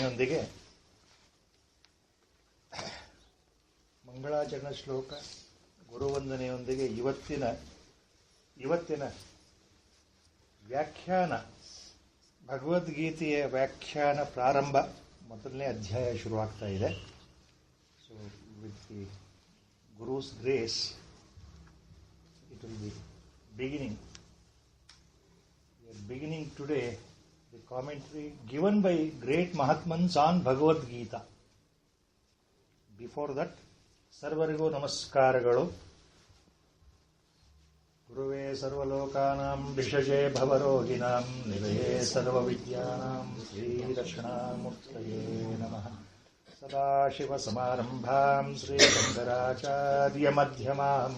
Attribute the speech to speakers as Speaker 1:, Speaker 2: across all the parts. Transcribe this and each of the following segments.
Speaker 1: ಪ್ರಾರ್ಥನೆಯೊಂದಿಗೆ ಮಂಗಳಾಚರಣ ಶ್ಲೋಕ ಗುರುವಂದನೆಯೊಂದಿಗೆ ಇವತ್ತಿನ ವ್ಯಾಖ್ಯಾನ, ಭಗವದ್ಗೀತೆಯ ವ್ಯಾಖ್ಯಾನ ಪ್ರಾರಂಭ, ಮೊದಲನೇ ಅಧ್ಯಾಯ ಶುರುವಾಗ್ತಾ ಇದೆ. So with the guru's grace it will be beginning today the commentary given by great Mahatmans on Bhagavad Gita. Before that, ಸರ್ವರಿಗೂ ನಮಸ್ಕಾರಗಳು. ಗುರುವೇ ಸರ್ವಲೋಕಾನಾಂ ವಿಶೇಷೇ ಭವರೋಗಿಣಾಂ ನಿಲಯೇ ಸರ್ವವಿದ್ಯಾನಾಂ ಶ್ರೀದಕ್ಷಿಣಾಮೂರ್ತಯೇ ನಮಃ. ಸದಾಶಿವಸಮಾರಂಭಾಂ ಶ್ರೀಶಂಕರಾಚಾರ್ಯಮಧ್ಯಮಾಂ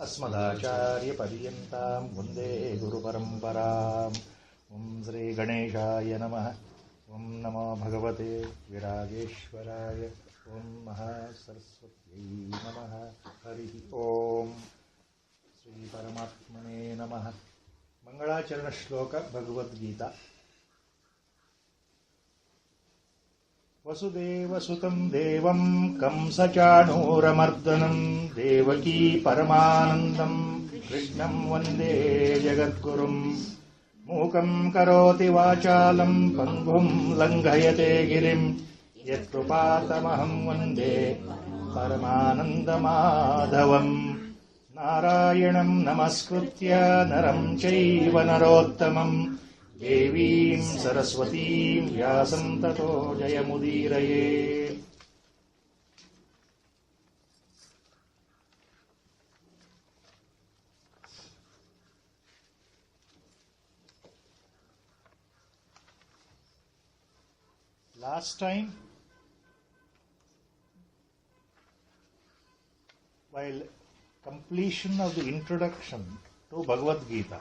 Speaker 1: ಅಸ್ಮದಾಚಾರ್ಯಪರ್ಯಂತಾಂ ವಂದೇ ಗುರುಪರಂಪರಾಂ. ಓಂ ಶ್ರೀ ಗಣೇಶಾಯ ನಮಃ. ಓಂ ನಮೋ ಭಗವತೆ ವಿರಾಗೇಶ್ವರಾಯ. ಓಂ ಮಹಾಸರಸ್ವತ್ಯೈ ನಮಃ. ಹರಿ ಓಂ. ಶ್ರೀ ಪರಮಾತ್ಮನೇ ನಮಃ. ಮಂಗಳಾಚರಣ ಶ್ಲೋಕ ಭಗವದ್ಗೀತಾ. ವಸುದೇವಸುತಂ ದೇವಂ ಕಂಸಚಾಣೂರಮರ್ದನಂ ದೇವಕೀ ಪರಮಾನಂದಂ ಕೃಷ್ಣಂ ವಂದೇ ಜಗದ್ಗುರುಂ. ಮೂಕಂ ಕರೋತಿ ವಾಚಾಲಂ ಪಂಗುಂ ಲಂಘಯತೆ ಗಿರಿಂ ಯತ್ಕೃಪಾತಮಹಂ ವಂದೇ ಪರಮಾನಂದಮಾಧವಂ. ನಾರಾಯಣಂ ನಮಸ್ಕೃತ್ಯ ನರಂ ಚೈವ ನರೋತ್ತಮಂ ದೇವೀಂ ಸರಸ್ವತೀಂ ವ್ಯಾಸಂ ತತೋ ಜಯಮುದೀರಯೇ. Last time, while completion of the introduction to Bhagavad Gita,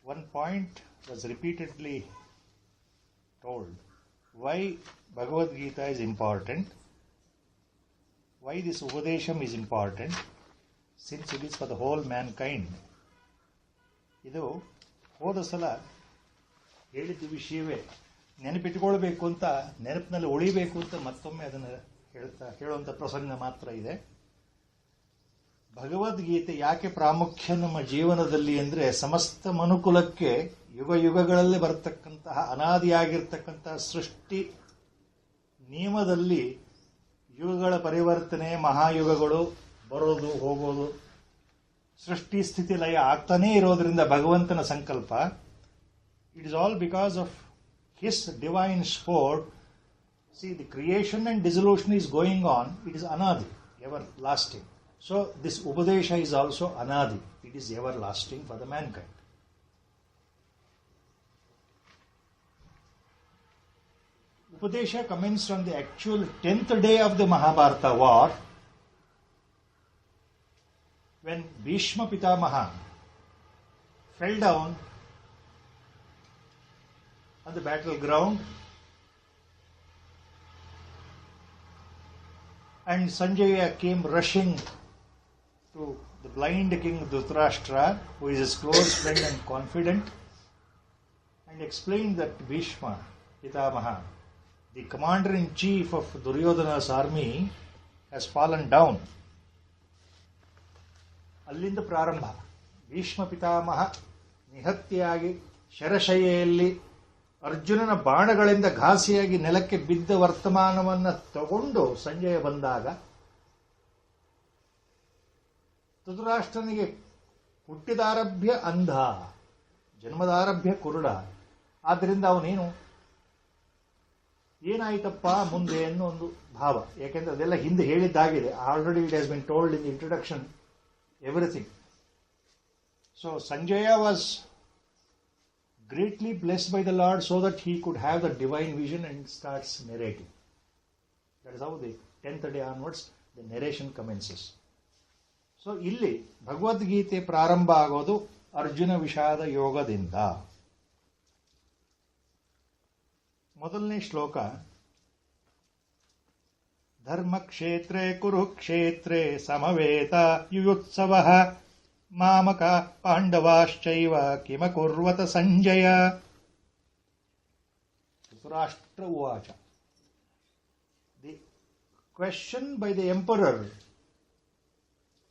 Speaker 1: one point was repeatedly told: why Bhagavad Gita is important, why this Upadesham is important, since it is for the whole mankind. ಇದು ಹೋದ ಸಲ ಹೇಳಿದ ವಿಷಯವೇ ನೆನಪಿಟ್ಟುಕೊಳ್ಬೇಕು ಅಂತ, ನೆನಪಿನಲ್ಲಿ ಉಳಿಬೇಕು ಅಂತ ಮತ್ತೊಮ್ಮೆ ಅದನ್ನು ಹೇಳುವಂಥ ಪ್ರಸಂಗ ಮಾತ್ರ ಇದೆ. ಭಗವದ್ಗೀತೆ ಯಾಕೆ ಪ್ರಾಮುಖ್ಯ ನಮ್ಮ ಜೀವನದಲ್ಲಿ ಅಂದರೆ, ಸಮಸ್ತ ಮನುಕುಲಕ್ಕೆ ಯುಗ ಯುಗಗಳಲ್ಲಿ ಬರತಕ್ಕಂತಹ ಅನಾದಿಯಾಗಿರ್ತಕ್ಕಂತಹ ಸೃಷ್ಟಿ ನಿಯಮದಲ್ಲಿ ಯುಗಗಳ ಪರಿವರ್ತನೆ, ಮಹಾಯುಗಗಳು ಬರೋದು ಹೋಗೋದು, ಸೃಷ್ಟಿ ಸ್ಥಿತಿ ಲಯ ಆಗ್ತಾನೇ ಇರೋದ್ರಿಂದ ಭಗವಂತನ ಸಂಕಲ್ಪ. It is all because of his divine sport. See, the creation and dissolution is going on. It is anadi, everlasting. So, this Upadesha is also anadi. It is everlasting for the mankind. Upadesha commenced on the actual 10th day of the Mahabharata war, when Bhishma Pitamaha fell down on the battleground, and Sanjaya came rushing to the blind king Dhritarashtra, who is his close friend and confidant, and explained that Bhishma Pitamaha, the commander-in-chief of Duryodhana's army, has fallen down. ಅಲ್ಲಿಂದ ಪ್ರಾರಂಭ. ಭೀಷ್ಮ ಪಿತಾಮಹ ನಿಹತ್ಯಾಗಿ ಶರಶಯ್ಯೆಯಲ್ಲಿ ಅರ್ಜುನನ ಬಾಣಗಳಿಂದ ಘಾಸಿಯಾಗಿ ನೆಲಕ್ಕೆ ಬಿದ್ದ ವರ್ತಮಾನವನ್ನು ತಗೊಂಡು ಸಂಜಯ ಬಂದಾಗ, ಧೃತರಾಷ್ಟ್ರನಿಗೆ ಹುಟ್ಟಿದಾರಭ್ಯ ಅಂಧ, ಜನ್ಮದಾರಭ್ಯ ಕುರುಡ. ಆದ್ದರಿಂದ ಅವನೇನು ಏನಾಯ್ತಪ್ಪ ಮುಂದೆ ಅನ್ನೋ ಒಂದು ಭಾವ. ಯಾಕೆಂದ್ರೆ ಅದೆಲ್ಲ ಹಿಂದೆ ಹೇಳಿದ್ದಾಗಿದೆ. Already it has been told in the introduction everything. So Sanjaya was greatly blessed by the Lord so that he could have the divine vision and starts narrating. That is how the 10th day onwards the narration commences. So ಇಲ್ಲಿ ಭಗವದ್ಗೀತೆ ಪ್ರಾರಂಭ ಆಗೋದು ಅರ್ಜುನ ವಿಷಾದ ಯೋಗದಿಂದ. ಮೊದಲನೇ ಶ್ಲೋಕ, ಧರ್ಮಕ್ಷೇತ್ರೇ ಕುರುಕ್ಷೇತ್ರೇ ಸಮವೇತ ಯುಯುತ್ಸವಃ ಮಾಮಕ ಪಾಂಡವಾಶ್ಚೈವ ಕಿಮಕುರ್ವತ Sanjay. Dhritarashtra Uvacha. The question by the emperor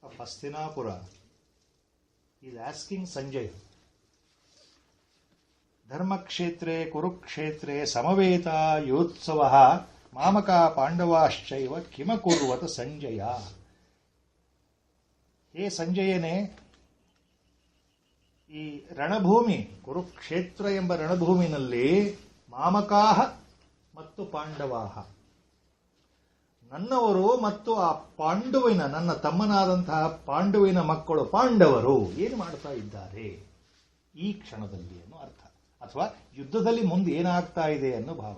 Speaker 1: of Hastinapura is asking Sanjaya, Dharmakshetre Kurukshetre Samaveta Yotsavaha Mamaka Pandavaschaiva Kimakurvata Sanjaya. ಹೇ ಸಂಜಯನೇ, ಈ ರಣಭೂಮಿ ಕುರುಕ್ಷೇತ್ರ ಎಂಬ ರಣಭೂಮಿನಲ್ಲಿ ಮಾಮಕಾಹ ಮತ್ತು ಪಾಂಡವಾಹ, ನನ್ನವರು ಮತ್ತು ಆ ಪಾಂಡುವಿನ, ನನ್ನ ತಮ್ಮನಾದಂತಹ ಪಾಂಡುವಿನ ಮಕ್ಕಳು ಪಾಂಡವರು ಏನು ಮಾಡ್ತಾ ಇದ್ದಾರೆ ಈ ಕ್ಷಣದಲ್ಲಿ ಅನ್ನೋ ಅರ್ಥ, ಅಥವಾ ಯುದ್ಧದಲ್ಲಿ ಮುಂದೆ ಏನಾಗ್ತಾ ಇದೆ ಅನ್ನೋ ಭಾವ.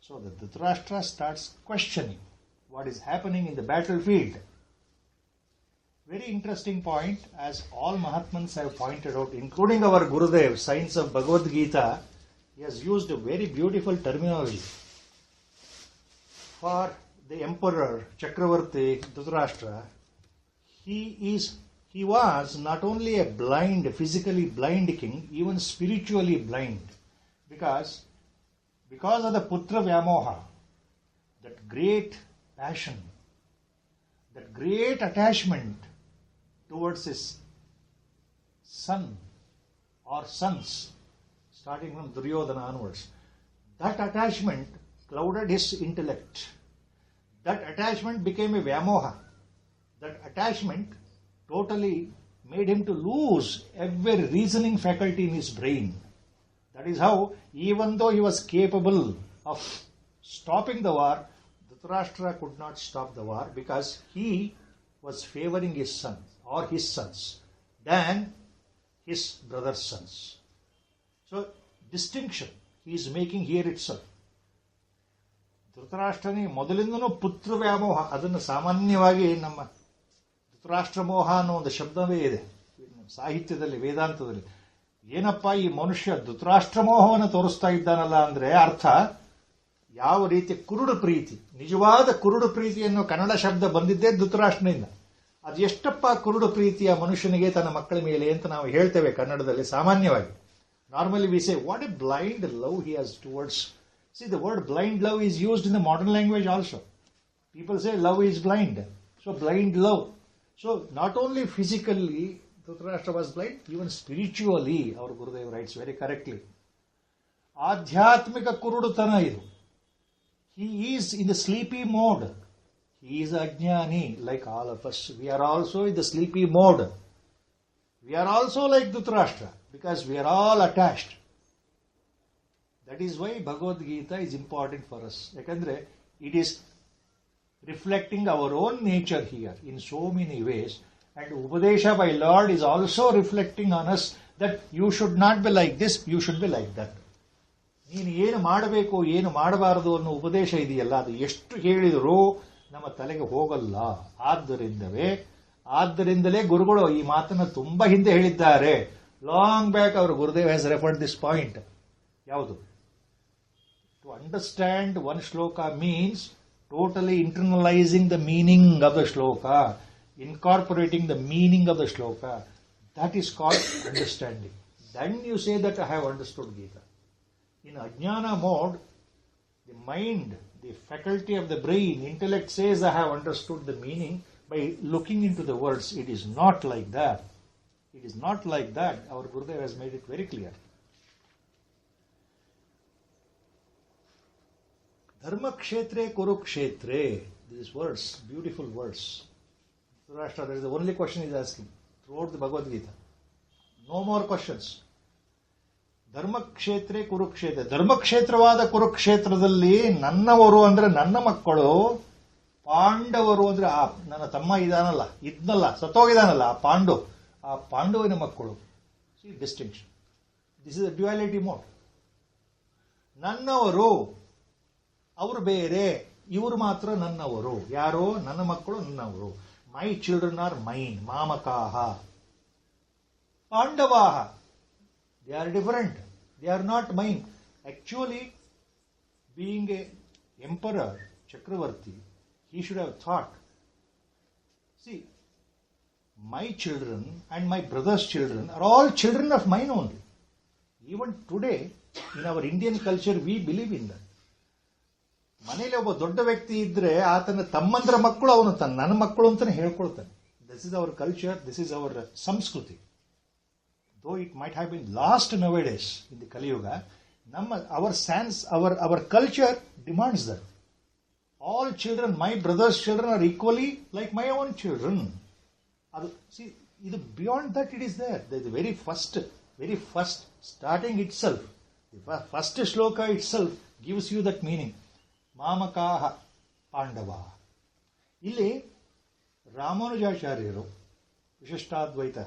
Speaker 1: So the Dhritarashtra starts questioning what is happening in the battle field. Very interesting point, as all Mahatmans have pointed out, including our Gurudev, Science of Bhagavad Gita. He has used a very beautiful terminology for the emperor Chakravarti Dhritarashtra. He was not only a blind, physically blind king, even spiritually blind, because of the Putra Vyamoha, that great passion, that great attachment towards his son or sons, starting from Duryodhana onwards. That attachment clouded his intellect. That attachment became a Vyamoha. That attachment totally made him to lose every reasoning faculty in his brain. That is how, even though he was capable of stopping the war, Dhritarashtra could not stop the war because he was favoring his son or his sons than his brother's sons. So, distinction he is making here itself. ಧೃತರಾಷ್ಟ್ರನಿಗೆ ಮೊದಲಿಂದನೂ ಪುತ್ರ ವ್ಯಾಮೋಹ, ಅದನ್ನು ಸಾಮಾನ್ಯವಾಗಿ ನಮ್ಮ ಧೃತರಾಷ್ಟ್ರ ಮೋಹ ಅನ್ನೋ ಒಂದು ಶಬ್ದವೇ ಇದೆ ಸಾಹಿತ್ಯದಲ್ಲಿ, ವೇದಾಂತದಲ್ಲಿ. ಏನಪ್ಪ ಈ ಮನುಷ್ಯ ಧೃತರಾಷ್ಟ್ರ ಮೋಹವನ್ನು ತೋರಿಸ್ತಾ ಇದ್ದಾನಲ್ಲ ಅಂದ್ರೆ ಅರ್ಥ, ಯಾವ ರೀತಿ ಕುರುಡು ಪ್ರೀತಿ, ನಿಜವಾದ ಕುರುಡು ಪ್ರೀತಿ ಅನ್ನೋ ಕನ್ನಡ ಶಬ್ದ ಬಂದಿದ್ದೇ ಧೃತರಾಷ್ಟ್ರನಿಂದ. ಅದು ಎಷ್ಟಪ್ಪ ಕುರುಡು ಪ್ರೀತಿಯ ಮನುಷ್ಯನಿಗೆ ತನ್ನ ಮಕ್ಕಳ ಮೇಲೆ ಅಂತ ನಾವು ಹೇಳ್ತೇವೆ ಕನ್ನಡದಲ್ಲಿ ಸಾಮಾನ್ಯವಾಗಿ. Normally we say what A blind love he has towards. C the word blind love is used in the modern language also. People say love is blind, so blind love. So not only physically Dhritarashtra was blind, even spiritually, our Gurudev writes very correctly. ಆಧ್ಯಾತ್ಮಿಕ ಕುರುಡುತನ ಇದು. He is in the sleepy mode. He is ajnani like all of us. We are also in the sleepy mode. We are also like Dhritarashtra because we are all attached. That is why Bhagavad Gita is important for us. Yakandre it is reflecting our own nature here in so many ways. And Upadesha by Lord is also reflecting on us that you should not be like this, you should be like that. ನೀನು ಏನು ಮಾಡಬೇಕು ಏನು ಮಾಡಬಾರದು ಅನ್ನೋ ಉಪದೇಶ ಇದೆಯಲ್ಲ, ಅದು ಎಷ್ಟು ಹೇಳಿದರೂ ನಮ್ಮ ತಲೆಗೆ ಹೋಗಲ್ಲ. ಆದ್ದರಿಂದಲೇ ಗುರುಗಳು ಈ ಮಾತನ್ನು ತುಂಬಾ ಹಿಂದೆ ಹೇಳಿದ್ದಾರೆ. Long back our Gurudev has referred this point. ಯಾವುದು? To understand one shloka means totally internalizing the meaning of the shloka, incorporating the meaning of the shloka. That is called understanding. Then you say that I have understood Gita. In ajnana mode, the mind, the faculty of the brain, intellect says I have understood the meaning by looking into the words. It is not like that. It is not like that. Our Gurudev has made it very clear. Dharmakshetre Kurukshetre. These words, beautiful words. Dhritarashtra, that is the only question he is asking throughout the Bhagavad Gita. No more questions. Dharmakshetra Kurukshetra, ಧರ್ಮಕ್ಷೇತ್ರವಾದ ಕುರುಕ್ಷೇತ್ರದಲ್ಲಿ ನನ್ನವರು ಅಂದ್ರೆ ನನ್ನ ಮಕ್ಕಳು, ಪಾಂಡವರು ಅಂದ್ರೆ ಆ ನನ್ನ ತಮ್ಮ ಇದ್ನಲ್ಲ ಸತ್ತೋಗಿದಾನಲ್ಲ ಆ ಪಾಂಡುವಿನ ಮಕ್ಕಳು. C distinction. This is a duality mode. ನನ್ನವರು ಅವರು ಬೇರೆ, ಇವರು ಮಾತ್ರ ನನ್ನವರು. ಯಾರೋ ನನ್ನ ಮಕ್ಕಳು ನನ್ನವರು. My children are mine, mamakaha. Pandavaha, they are different. They are not mine. Actually, being a emperor, Chakravarti, he should have thought, see, my children and my brother's children are all children of mine only. Even today, in our Indian culture, we believe in that. ಮನೇಲಿ ಒಬ್ಬ ದೊಡ್ಡ ವ್ಯಕ್ತಿ ಇದ್ರೆ ಆತನ ತಮ್ಮಂದ್ರ ಮಕ್ಕಳು ಅವನು ನನ್ನ ಮಕ್ಕಳು ಅಂತಾನೆ ಹೇಳ್ಕೊಳ್ತಾನೆ. This is our culture, this is our ಸಂಸ್ಕೃತಿ. Though it might have been lost nowadays in the Kaliyuga, our culture demands that all children, my brother's children, are equally like my own children. See, beyond that it is there. The very first starting itself, the first shloka itself gives you that meaning. Mamakaha Pandava. ಇಲ್ಲಿ ರಾಮಾನುಜಾಚಾರ್ಯರು ವಿಶಿಷ್ಟಾದ್ವೈತ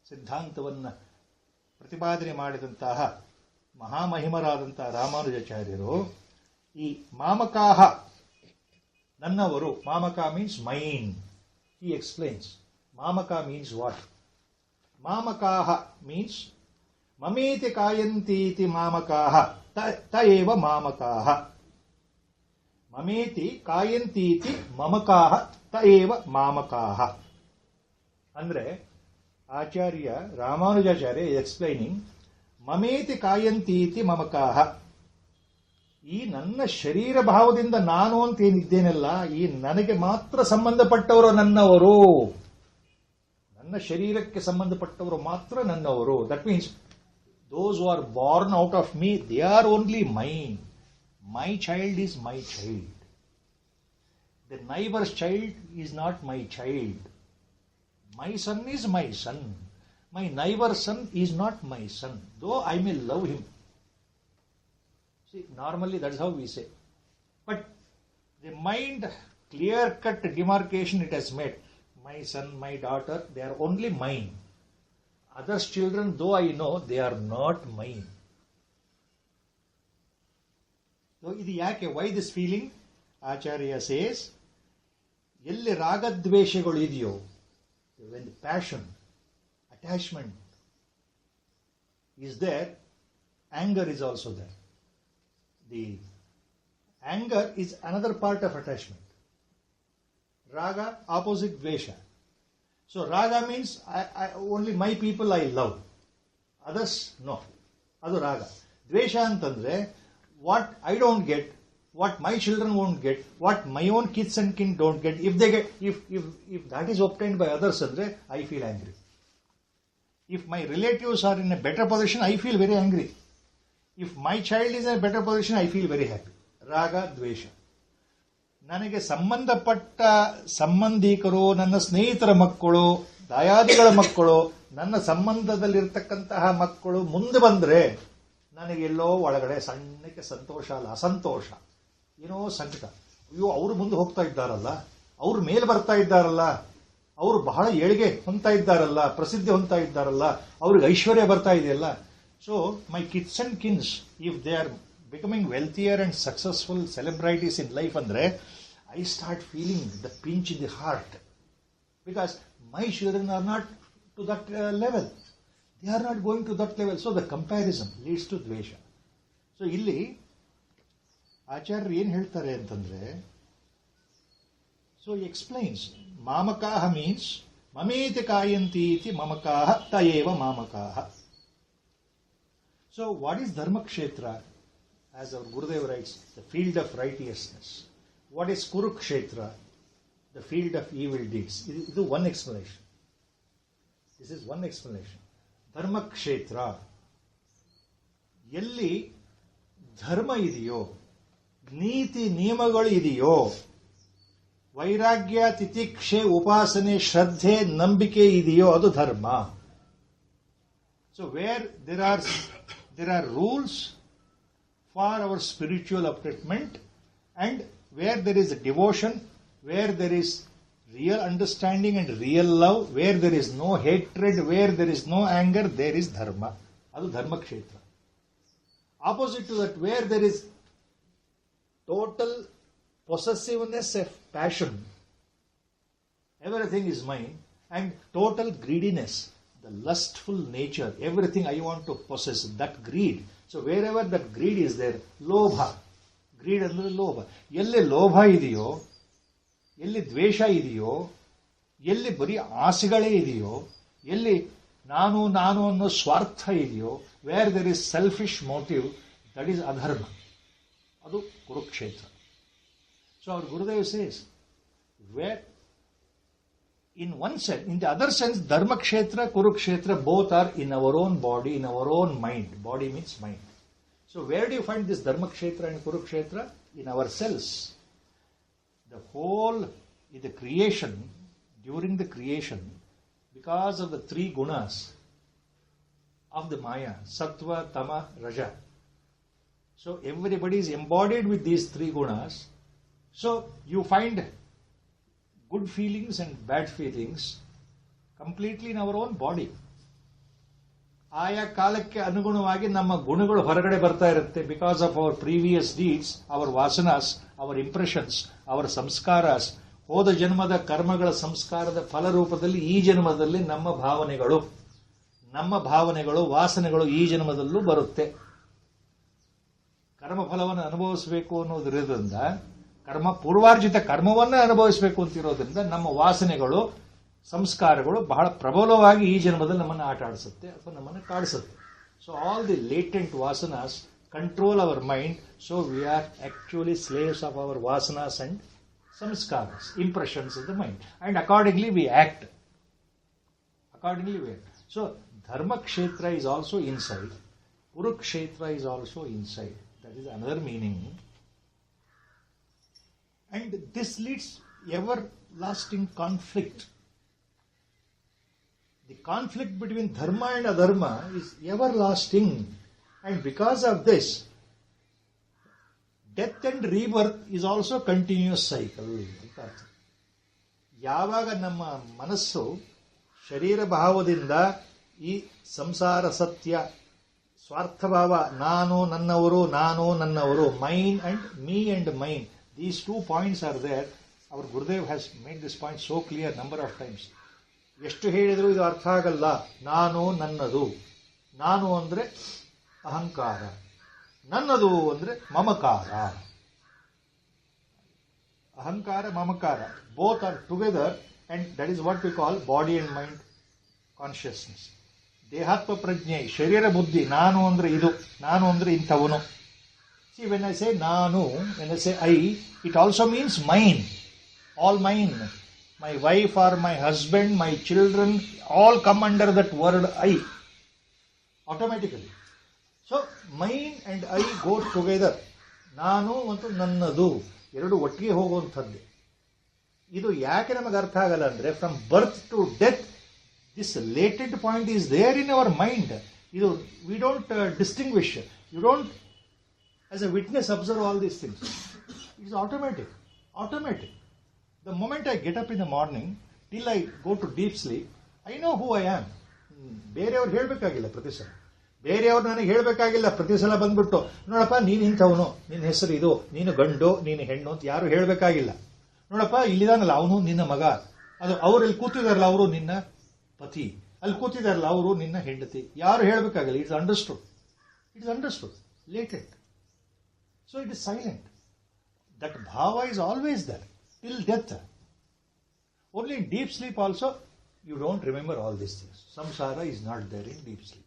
Speaker 1: ಸಿದ್ಧಾಂತವನ್ನು ಪ್ರತಿಪಾದನೆ ಮಾಡಿದಂತಹ ಮಹಾಮಹಿಮರಾದಂತಹ ರಾಮಾನುಜಾಚಾರ್ಯರು ಈ ಮಾಮಕಾಹ, ನನ್ನವರು, ಮಾಮಕ means mine. He explains ಮಾಮಕ means what. ಮಾಮಕಾಹ ಮೀನ್ಸ್ ಮಮೇತಿ ಕಾಯಂತೀತಿ ಮಾಮಕಾಹ ತ ಏವ ಮಾಮಕಾಹ. ಮಮೇತಿ ಕಾಯಂತೀತಿ ಮಮಕಾಹ ತ ಏವ ಮಾಮಕಾಹ. ಅಂದ್ರೆ ಆಚಾರ್ಯ ರಾಮಾನುಜಾಚಾರ್ಯ ಎಕ್ಸ್ಪ್ಲೈನಿಂಗ್ ಮಮೇತಿ ಕಾಯಂತೀತಿ ಮಮಕಾಹ. ಈ ನನ್ನ ಶರೀರ ಭಾವದಿಂದ ನಾನು ಅಂತೇನಿದ್ದೇನಲ್ಲ, ಈ ನನಗೆ ಮಾತ್ರ ಸಂಬಂಧಪಟ್ಟವರು ನನ್ನವರು, ನನ್ನ ಶರೀರಕ್ಕೆ ಸಂಬಂಧಪಟ್ಟವರು ಮಾತ್ರ ನನ್ನವರು. That means those who are born out of me, they are only main. My child is my child. The neighbor's child is not my child. My son is my son. My neighbor's son is not my son, though I may love him. See, normally that's how we say. But the mind, clear-cut demarcation it has made. My son, my daughter, they are only mine. Others' children, though I know, they are not mine. So, ಇದು ಯಾಕೆ? Why this feeling? Acharya says, ಎಲ್ಲಿ ರಾಗದ್ವೇಷಗಳು ಇದೆಯೋ, when passion, attachment is there, anger is also there. The anger is another part of attachment. Raga opposite dvesha. So raga means only my people I love, others no, ಅದು ರಾಗ. ದ್ವೇಷ ಅಂತಂದ್ರೆ what I don't get, what my children won't get, what my own kids and kin don't get, if they get, if that is obtained by others, I feel angry. If my relatives are in a better position, I feel very angry. If my child is in a better position, I feel very happy. Raga, Dvesha. ನನಗೆ ಸಂಬಂಧಪಟ್ಟ ಸಂಬಂಧಿಕರು, ನನ್ನ ಸ್ನೇಹಿತರ ಮಕ್ಕಳು, ದಾಯಾದಿಗಳ ಮಕ್ಕಳು, ನನ್ನ ಸಂಬಂಧದಲ್ಲಿರ್ತಕ್ಕಂತಹ ಮಕ್ಕಳು ಮುಂದೆ ಬಂದ್ರೆ ನನಗೆಲ್ಲೋ ಒಳಗಡೆ ಸಣ್ಣಕ್ಕೆ ಸಂತೋಷ ಅಲ್ಲ, ಅಸಂತೋಷ, ಏನೋ ಸಂಕಟ. ಅಯ್ಯೋ, ಅವರು ಮುಂದೆ ಹೋಗ್ತಾ ಇದ್ದಾರಲ್ಲ, ಅವ್ರ ಮೇಲೆ ಬರ್ತಾ ಇದ್ದಾರಲ್ಲ, ಅವರು ಬಹಳ ಏಳಿಗೆ ಹೊಂದ್ತಾ ಇದ್ದಾರಲ್ಲ, ಪ್ರಸಿದ್ಧಿ ಹೊಂದ್ತಾ ಇದ್ದಾರಲ್ಲ, ಅವ್ರಿಗೆ ಐಶ್ವರ್ಯ ಬರ್ತಾ ಇದೆಯಲ್ಲ. So my kids and kins, if they are becoming wealthier and successful celebrities in life ಅಂದ್ರೆ I start feeling the pinch in the heart, because my children are not to that level. They are not going to that level. So the comparison leads to dvesha. So ಇಲ್ಲಿ ಆಚಾರ್ಯರು ಏನು ಹೇಳ್ತಾರೆ ಅಂತಂದ್ರೆ, so he explains, ಮಾಮಕಾಹ means ಮಮೇತಿ ಕಾಯಂತಿ ಇತಿ ಮಮಕಾಹ ತಯೇವ ಮಾಮಕಾಹ. So what is Dharmakshetra? As our Gurudev writes, the field of righteousness. What is Kurukshetra? The field of evil deeds. This is one explanation. This is one explanation. ಧರ್ಮಕ್ಷೇತ್ರ, ಎಲ್ಲಿ ಧರ್ಮ ಇದೆಯೋ, ನೀತಿ ನಿಯಮಗಳು ಇದೆಯೋ, ವೈರಾಗ್ಯ, ತಿತಿಕ್ಷೆ, ಉಪಾಸನೆ, ಶ್ರದ್ಧೆ, ನಂಬಿಕೆ ಇದೆಯೋ, ಅದು ಧರ್ಮ. So where there are rules for our spiritual upliftment, and where there is devotion, where there is real understanding and real love, where there is no hatred, where there is no anger, there is dharma. Adu dharma kshetra. Opposite to that, where there is total possessiveness of passion, everything is mine, and total greediness, the lustful nature, everything I want to possess, that greed. So wherever that greed is there, lobha, greed andre lobha. Yelle lobha idiyo, ಎಲ್ಲಿ ದ್ವೇಷ ಇದೆಯೋ, ಎಲ್ಲಿ ಬರೀ ಆಸೆಗಳೇ ಇದೆಯೋ, ಎಲ್ಲಿ ನಾನು ನಾನು ಅನ್ನೋ ಸ್ವಾರ್ಥ ಇದೆಯೋ, where there is selfish motive, that is ಅಧರ್ಮ. ಅದು Kurukshetra. So our Gurudev says, where in one sense, in the other sense, Dharmakshetra, Kurukshetra, both are in our own body, in our own mind. Body means mind. So where do you find this Dharmakshetra and Kurukshetra? In ourselves. The whole, in the creation, during the creation, because of the three gunas of the Maya, Sattva, Tama, Raja. So everybody is embodied with these three gunas. So you find good feelings and bad feelings completely in our own body. ಆಯಾ ಕಾಲಕ್ಕೆ ಅನುಗುಣವಾಗಿ ನಮ್ಮ ಗುಣಗಳು ಹೊರಗಡೆ ಬರ್ತಾ ಇರುತ್ತೆ. Because of our previous deeds, our vasanas, our impressions, our samskaras, ಹೋದ ಜನ್ಮದ ಕರ್ಮಗಳ ಸಂಸ್ಕಾರದ ಫಲರೂಪದಲ್ಲಿ ಈ ಜನ್ಮದಲ್ಲಿ ನಮ್ಮ ಭಾವನೆಗಳು ವಾಸನೆಗಳು ಈ ಜನ್ಮದಲ್ಲೂ ಬರುತ್ತೆ. ಕರ್ಮಫಲವನ್ನು ಅನುಭವಿಸಬೇಕು ಅನ್ನೋದ್ರಿಂದ, ಪೂರ್ವಾರ್ಜಿತ ಕರ್ಮವನ್ನೇ ಅನುಭವಿಸಬೇಕು ಅಂತಿರೋದ್ರಿಂದ ನಮ್ಮ ವಾಸನೆಗಳು ಸಂಸ್ಕಾರಗಳು ಬಹಳ ಪ್ರಬಲವಾಗಿ ಈ ಜನ್ಮದಲ್ಲಿ ನಮ್ಮನ್ನು ಆಟ ಆಡಿಸುತ್ತೆ ಅಥವಾ ನಮ್ಮನ್ನು ಕಾಡಿಸುತ್ತೆ. So all the latent vasanas control our mind. So we are actually slaves of our vasanas and samskaras, impressions of the mind, and accordingly we act. So Dharmakshetra is also inside. Kurukshetra is also inside. That is another meaning. And this leads everlasting conflict. The conflict between dharma and adharma is everlasting. And because of this, death and rebirth is also continuous cycle. ಯಾವಾಗ ನಮ್ಮ ಮನಸ್ಸು ಶರೀರ ಭಾವದಿಂದ ಈ ಸಂಸಾರ ಸತ್ಯ, ಸ್ವಾರ್ಥಭಾವ, ನಾನು ನನ್ನವರು, main and me and main, these 2 points are there. Our Gurudev has made this point so clear number of times. ಎಷ್ಟು ಹೇಳಿದ್ರು ಇದು ಅರ್ಥ ಆಗಲ್ಲ. ನನ್ನದು, ನಾನು ಅಂದ್ರೆ ಅಹಂಕಾರ, ನನ್ನದು ಅಂದ್ರೆ ಮಮಕಾರ. ಅಹಂಕಾರ, ಮಮಕಾರ, both are together, and that is what we call body and mind consciousness. ದೇಹಾತ್ಮ ಪ್ರಜ್ಞೆ, ಶರೀರ ಬುದ್ಧಿ, ನಾನು ಅಂದ್ರೆ ಇದು, ನಾನು ಅಂದ್ರೆ ಇಂಥವನು. See, when I say nanu, when I say I, it also means mine, all mine. My wife or my husband, my children, all come under that word I, automatically. So, mine and I go together. ನಾನು ಮತ್ತು ನನ್ನದು ಎರಡು ಒಟ್ಟಿಗೆ ಹೋಗುವಂಥದ್ದು. ಇದು ಯಾಕೆ ನಮಗೆ ಅರ್ಥ ಆಗಲ್ಲ ಅಂದ್ರೆ, from birth to death, this latent point is there in our mind. ಇದು we don't distinguish. You don't as a witness observe all these things. It is automatic. The moment I get up in the morning till I go to deep sleep, I know who I am. ಬೇರೆಯವ್ರು ಹೇಳಬೇಕಾಗಿಲ್ಲ ಪ್ರತಿ ಸಲ. ಬೇರೆಯವ್ರು ನನಗೆ ಹೇಳಬೇಕಾಗಿಲ್ಲ ಪ್ರತಿ ಸಲ ಬಂದ್ಬಿಟ್ಟು, ನೋಡಪ್ಪ ನೀನು ಇಂಥವನು, ನಿನ್ನ ಹೆಸರು ಇದು, ನೀನು ಗಂಡು, ನೀನು ಹೆಣ್ಣು ಅಂತ ಯಾರು ಹೇಳಬೇಕಾಗಿಲ್ಲ. ನೋಡಪ್ಪ ಇಲ್ಲಿದಾನಲ್ಲ ಅವನು ನಿನ್ನ ಮಗ, ಅದು ಅವರು ಇಲ್ಲಿ ಕೂತಿದಾರಲ್ಲ ಅವರು ನಿನ್ನ ಪತಿ, ಅಲ್ಲಿ ಕೂತಿದಾರಲ್ಲ ಅವರು ನಿನ್ನ ಹೆಂಡತಿ, ಯಾರು ಹೇಳಬೇಕಾಗಿಲ್ಲ. It's understood latent. So it is silent. That bhava is always there till death. Only in deep sleep also you don't remember all these things. Samsara is not there in deep sleep.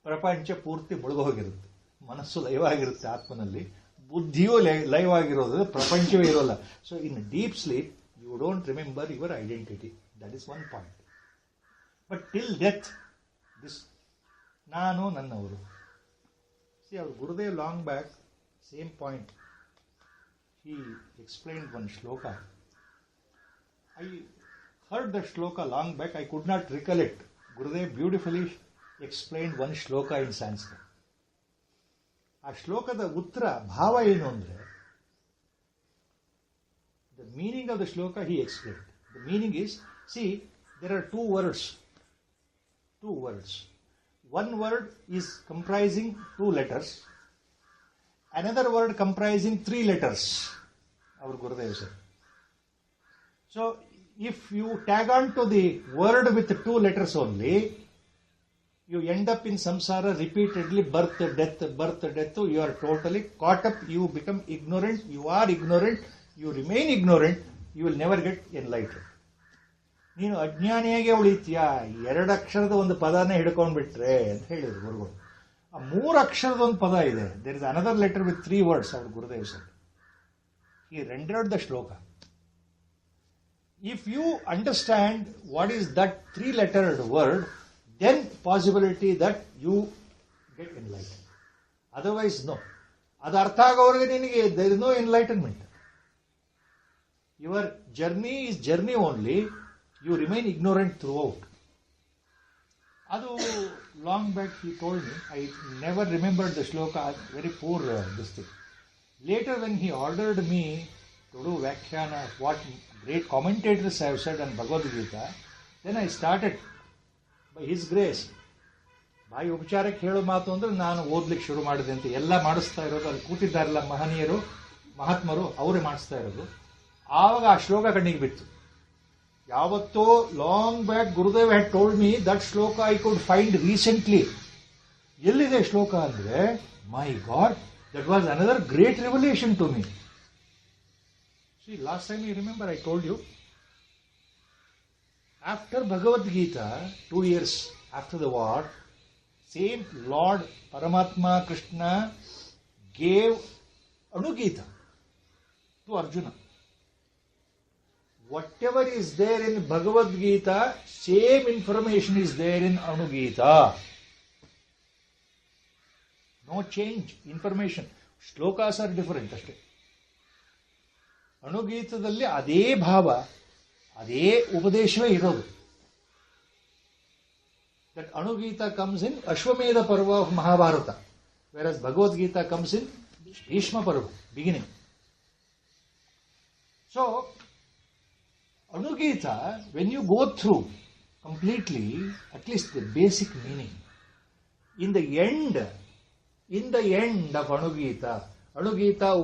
Speaker 1: ಪ್ರಪಂಚ ಪೂರ್ತಿ ಮುಳುಗೋಗಿರುತ್ತೆ, ಮನಸ್ಸು live ಆಗಿರುತ್ತೆ ಆತ್ಮನಲ್ಲಿ, ಬುದ್ಧಿಯೂ live ಆಗಿರೋದು, ಪ್ರಪಂಚವೇ ಇರೋಲ್ಲ. So in deep sleep you don't remember your identity. That is one point. But till death this ನಾನು ನನ್ನವರು. See our Gurudev long back, same point, he explained one shloka. I heard that shloka long back, I could not recollect. Gurudev beautifully explained one shloka in Sanskrit. ಆ ಶ್ಲೋಕದ ಉತ್ತರ ಭಾವ ಏನು ಅಂದ್ರೆ, the meaning of the shloka he explained. The meaning is, see, there are two words. One word is comprising 2 letters. Another word comprising 3 letters, our Gurudev said. So, if you tag on to the word with 2 letters only, you end up in samsara repeatedly, birth, death, you are totally caught up, you become ignorant, you are ignorant, you remain ignorant, you will never get enlightened. ನೀನು ಅಜ್ಞಾನಿಯಾಗೆ ಉಳಿತೀಯಾ, 2 ಅಕ್ಷರದ ಒಂದು ಪದಾನೇ ಹಿಡ್ಕೊಂಡ್ಬಿಟ್ರೆ ಅಂತ ಹೇಳಿದ್ರು ಗುರುಗಳು. ಆ 3 ಅಕ್ಷರದೊಂದು ಪದ ಇದೆ. There is another letter with 3 words our Gurudev sir. He rendered the shloka. If you understand what is that 3-lettered word, then possibility that you get enlightened. Otherwise, no. ಅದು ಅರ್ಥ ಆಗೋವರೆಗೆ ನಿನಗೆ there is no enlightenment. Your journey is journey only. You remain ignorant throughout. Adu long back he told me. I never remembered the shloka. Very poor this thing. Later when he ordered me to do Vakhyana, what great commentators have said on Bhagavad Gita, then I started by his grace. ಬಾಯಿ ಉಪಚಾರಕ್ಕೆ ಹೇಳೋ ಮಾತು ಅಂದ್ರೆ ನಾನು ಓದ್ಲಿಕ್ಕೆ ಶುರು ಮಾಡಿದೆ ಅಂತ ಎಲ್ಲ ಮಾಡಿಸ್ತಾ ಇರೋದು ಅಲ್ಲಿ ಕೂತಿದ್ದಾರಲ್ಲ ಮಹನೀಯರು ಮಹಾತ್ಮರು ಅವರೇ ಮಾಡಿಸ್ತಾ ಇರೋದು. ಆವಾಗ ಆ ಶ್ಲೋಕ ಕಣ್ಣಿಗೆ ಬಿತ್ತು. ಯಾವತ್ತೋ long back Gurudev had told me that shloka I could find recently. ಎಲ್ಲಿದೆ ಶ್ಲೋಕ ಅಂದ್ರೆ my god, that was another great revolution to me. See last time you remember I told you, after Bhagavad Gita 2 years after the war, same Lord Paramatma Krishna gave Anugita to Arjuna. Whatever is there in Bhagavad Gita, same information is there in Anugita. No change, information. Shlokas are different. ಅಷ್ಟೇ. ಅನುಗೀತದಲ್ಲಿ ಅದೇ ಭಾವ, ಅದೇ ಉಪದೇಶವೇ ಇರೋದು. That Anugita comes in Ashwamedha Parva of Mahabharata, whereas Bhagavad Gita comes in Bhishma Parva, beginning. So, Anugita, when you go through completely, at least the basic meaning, in the end of Anugita,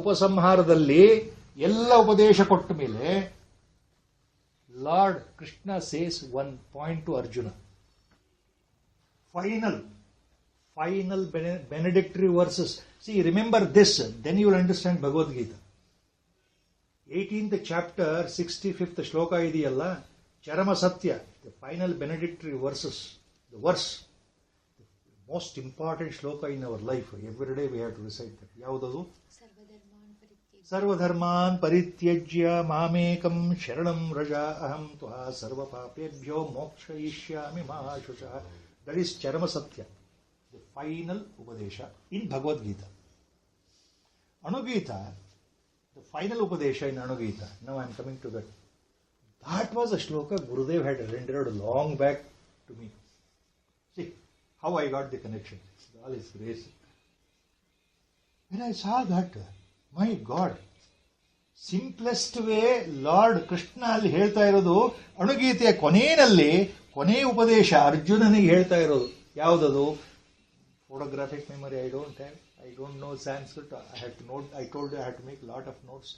Speaker 1: ಉಪಸಂಹಾರದಲ್ಲಿ ಎಲ್ಲ ಉಪದೇಶ ಕೊಟ್ಟ ಮೇಲೆ Lord Krishna says one point to Arjuna. Final benedictory verses. See, remember this, then you will understand Bhagavad Gita. 18th chapter, 65th shloka idiyalla, Charama Satya, the final benedictory verses, the verse, the most important shloka in our life. Every day we have to recite that. Yavudadu? Sarvadharman parityajya mamekam sharanam raja aham tva sarva papebhyo mokshayishyami ma shusha. That is Charama Satya, the final Upadesha in Bhagavad Gita. Anugita, the final Upadesha in Anugita. Now I am coming to that. That was a shloka Gurudev had rendered long back to me. See how I got the connection. All is grace. When I saw that, my God, simplest way Lord Krishna ಅಲ್ಲಿ ಹೇಳ್ತಾ ಇರೋದು ಅಣುಗೀತೆಯ ಕೊನೆ ಉಪದೇಶ ಅರ್ಜುನನಿಗೆ ಹೇಳ್ತಾ ಇರೋದು ಯಾವುದದು? Photographic memory I don't no Sanskrit. I told you I had to make a lot of notes.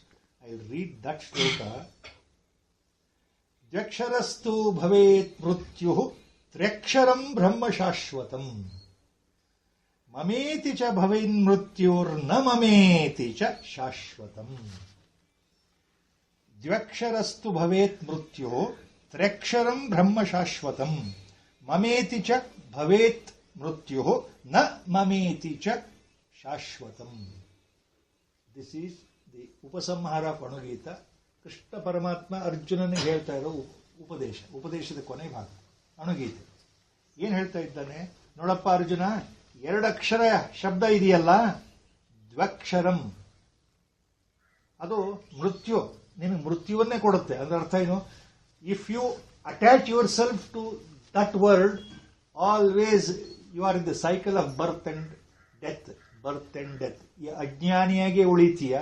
Speaker 1: I will read that shloka. ದ್ವ್ಯಕ್ಷರಸ್ತು ಭವೇತ್ ಮೃತ್ಯುಃ ತ್ರ್ಯಕ್ಷರಂ ಬ್ರಹ್ಮ ಶಾಶ್ವತಂ ಮಮೇತಿ ಚ ಭವೇನ್ ಮೃತ್ಯುರ್ನ ಮಮೇತಿ ಚ ಶಾಶ್ವತಂ. ದ್ವ್ಯಕ್ಷರಸ್ತು ಭವೇತ್ ಮೃತ್ಯುಃ ತ್ರ್ಯಕ್ಷರಂ ಬ್ರಹ್ಮ ಶಾಶ್ವತಂ ಮಮೇತಿ ಚ ಭವೇತ್ ಮೃತ್ಯುಃ ನ ಮಮೇತಿ ಚ ಶಾಶ್ವತಂ. This is the upasamhara of Anugita. Krishna Paramatma ಅರ್ಜುನನಿಗೆ ಹೇಳ್ತಾ ಇರೋ ಉಪದೇಶದ ಕೊನೆ ಭಾಗ ಅಣುಗೀತೆ. ಏನ್ ಹೇಳ್ತಾ ಇದ್ದಾನೆ ನೋಡಪ್ಪ ಅರ್ಜುನ, 2 ಅಕ್ಷರ ಶಬ್ದ ಇದೆಯಲ್ಲ, ದ್ವಕ್ಷರಂ, ಅದು ಮೃತ್ಯು, ನಿನಗೆ ಮೃತ್ಯುವನ್ನೇ ಕೊಡುತ್ತೆ. ಅದರ ಅರ್ಥ ಏನು? If you attach yourself to that word, always you are in the cycle of birth and death. ಈ ಅಜ್ಞಾನಿಯಾಗೆ ಉಳಿತೀಯ,